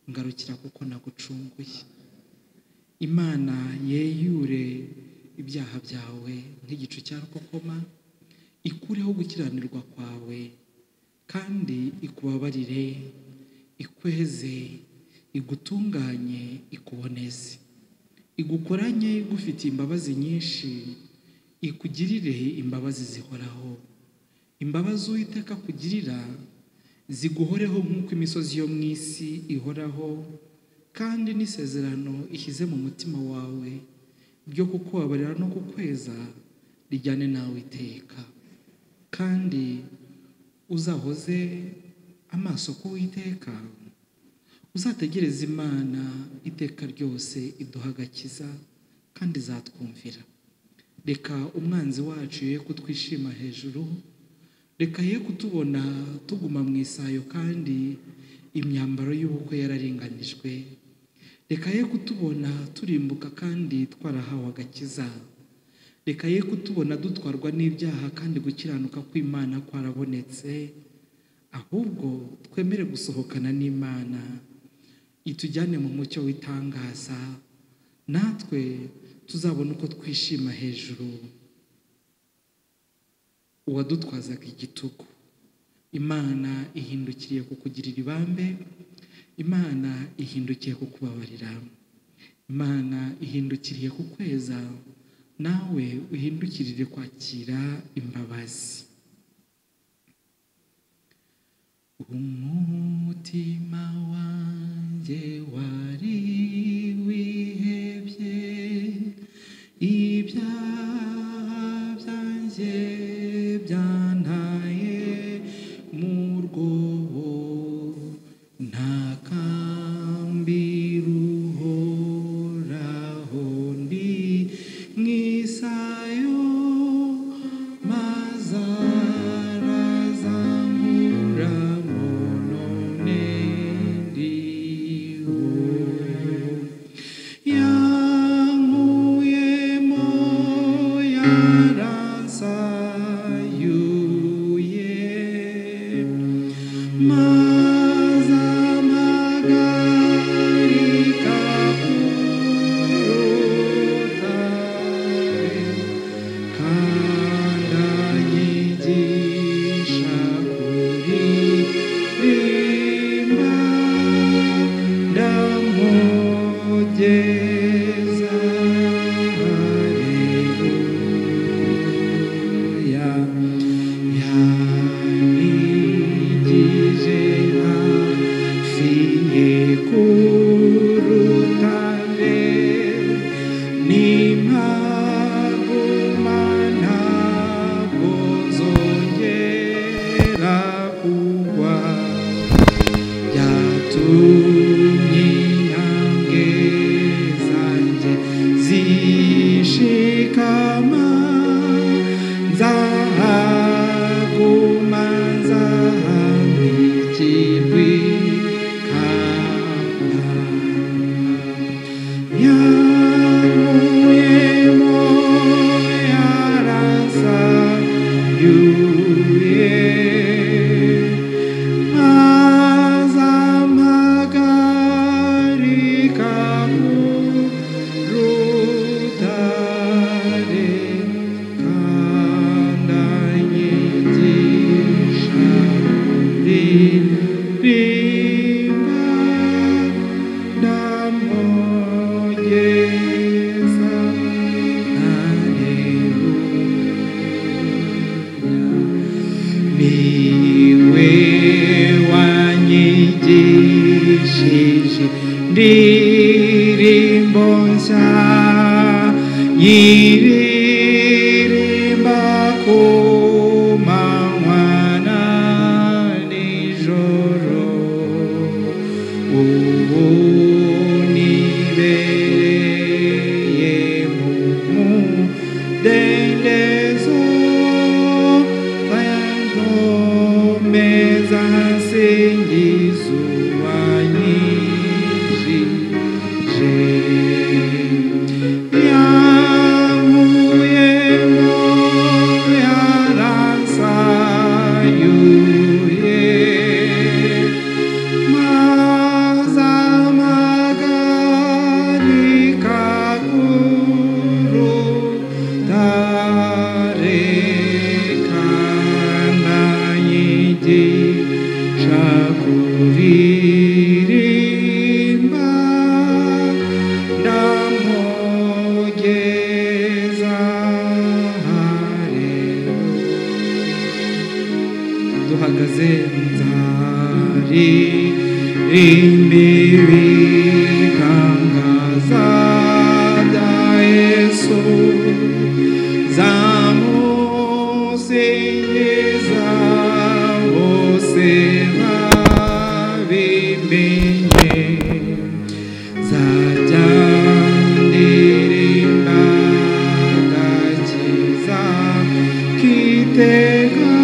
ngarukira kuko nagucunguye. Imana yeyure ibyaha byawe nk'igicu cya rukokoma, ikureho gukiranirwa kwawe, kandi ikubabarire, ikweze, igutunganye, ikuboneze, igukoranye igufitiye imbabazi nyinshi, ikugirire imbabazi zihoraho. Imbabazi Uwiteka kugirira ziguhoreho nk'uko imisozi yo mu isi ihoraho, kandi n'isezerano ishyize mu mutima wawe ryo kukubabarira no kukweza rijyane nawe iteka, kandi uzahoze amaso ku Uwiteka, uzategereza Imana iteka ryose iduha agakiza kandi izatwumvira. Reka umwanzi wacu ye kutwishima hejuru, reka ye kutubona tuguma mu isayo kandi imyambaro y'ubukwe yararinganijwe, reka ye kutubona turimbuka kandi twarahawe agakiza, reka ye kutubona dutwarwa n'ibyaha kandi gukiranuka kw'Imana kwarabonetse, ahubwo twemere gusohokana n'Imana itujyane mu mucyo w'itangaza, natwe tuzabona uko twishima hejuru. Uwadutwazaga igitugu, Imana ihindukiriye kukugirira ibambe, Imana ihindukiye kukubabarira, Imana ihindukiriye kukweza, nawe uhindukirire kwakira imbabazi. Umutima wanjye wari wihebye, ibyaha byanjye byantaye mu rwobo, ntakambira Uhoraho ndi mu isayo, maze arazamura none ndiho. Yankuyemo yaransayuye, maze amagarika ku rutare, kandi anyigisha kuririmba, ndamwogeza. Haleluya. Yanyigije hafi ye ku rutare, nimpaguma ntabwo nzongera kugwa, byatumye intambwe zanjye zishikama, nzahaguma nzahambikirwa ikamba. Yankuyemo yaransayuye, maze amagarika ku rutare, kandi anyigisha kuririmba, ndamwogeza. Haleluya. Niwe wanyigishije indirimbo nshya, nyiririmba ku manywa na nijoro. Ubu nibereye mu mudendezo, nkomeza nsingiza uwanyijije. Yankuyemo yaransayuye, maze amagarika ku rutare, kandi anyigisha kuririmba, ndamwogeza. Haleluya. duhagaze nzaririmba zimenye zajya ndirimba gakiza kitega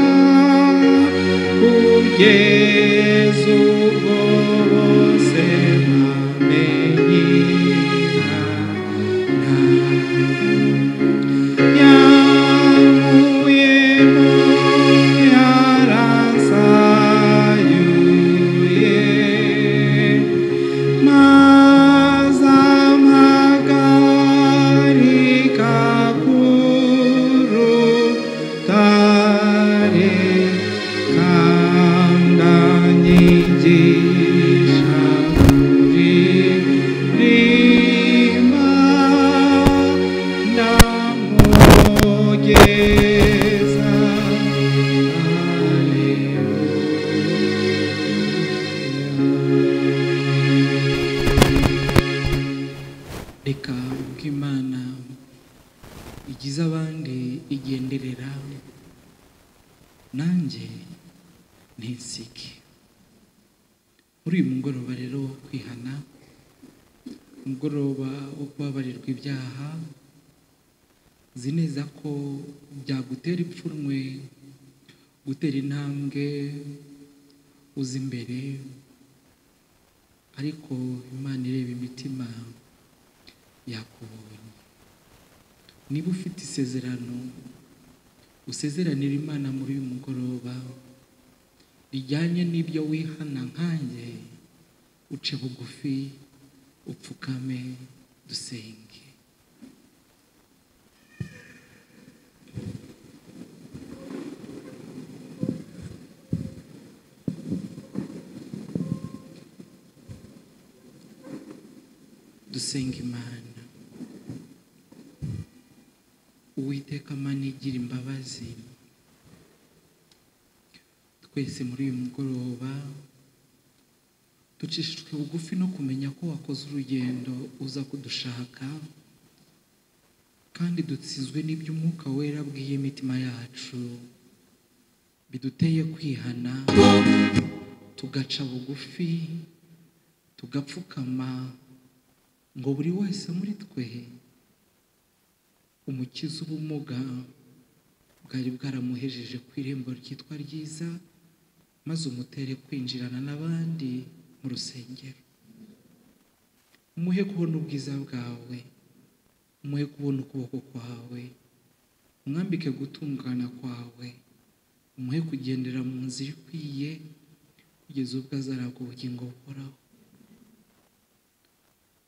kugeza ubwo bose bamenye yamuyemo yarasayuye maze amagarika ku rutare kandi anyigisha kuririmba ndamwogeza reka ubwo Imana igize abandi igenderera nanjye ntisike. Muri uyu mugoroba rero wo kwihana, umugoroba wo kubabarirwa ibyaha, uzi neza ko byagutera ipfunwe gutera intambwe uza imbere, ariko Imana ireba imitima yakubonye. Niba ufite isezerano usezeranira Imana muri uyu mugoroba rijyanye n'ibyo wihana nkanjye, uce bugufi upfukame dusenge. Dusenga Imana. Uwiteka Mana igira imbabazi, twese muri uyu mugoroba ducishijwe bugufi no kumenya ko wakoze urugendo uza kudushaka, kandi dutsizwe n'ibyo Umwuka Wera abwiye imitima yacu biduteye kwihana, tugaca bugufi, tugapfukama ngo buri wese muri twe umukiza ubumuga bwari bwaramuhejeje ku irembo ryitwa ryiza, maze umutere kwinjirana n'abandi mu rusengero. Umuhe kubona ubwiza bwawe, umuhe kubona ukuboko kwawe, umwambike gutungana kwawe, umuhe kugendera mu nzira ikwiye kugeza ubwo azaragwa ubugingo buhoraho.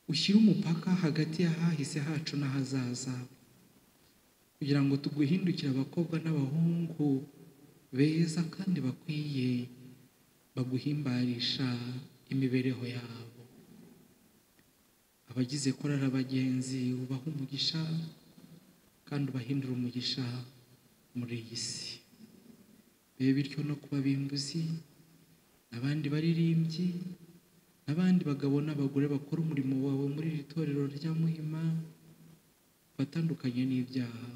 Ushyire umupaka hagati y'ahahise hacu n'ahazaza, kugira ngo tuguhindukire abakobwa n'abahungu beza kandi bakwiye, baguhimbarisha imibereho yabo. Abagize korali Abagenzi ubaha umugisha kandi ubahindura umugisha muri iyi si. Bibe bityo no kuba bimbuzi, abandi baririmbyi, n'abandi bagabo n'abagore bakora umurimo wawe muri iri torero rya Muhima batandukanye n'ibyaha.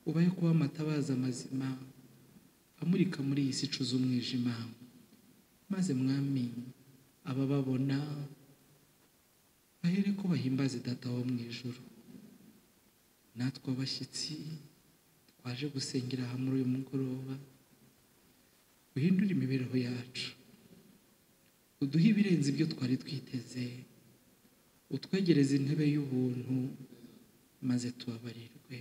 Ubaye kuba amatabaza mazima amurika muri iyi si icuza umwijima, maze Mwami abababona bahere ko bahimbaze Data wo mu ijuru. Natwe abashyitsi twaje gusengera aha muri uyu mugoroba, uhindure imibereho yacu, uduhe ibirenze ibyo twari twiteze, utwegereze intebe y'ubuntu maze tubabarirwe.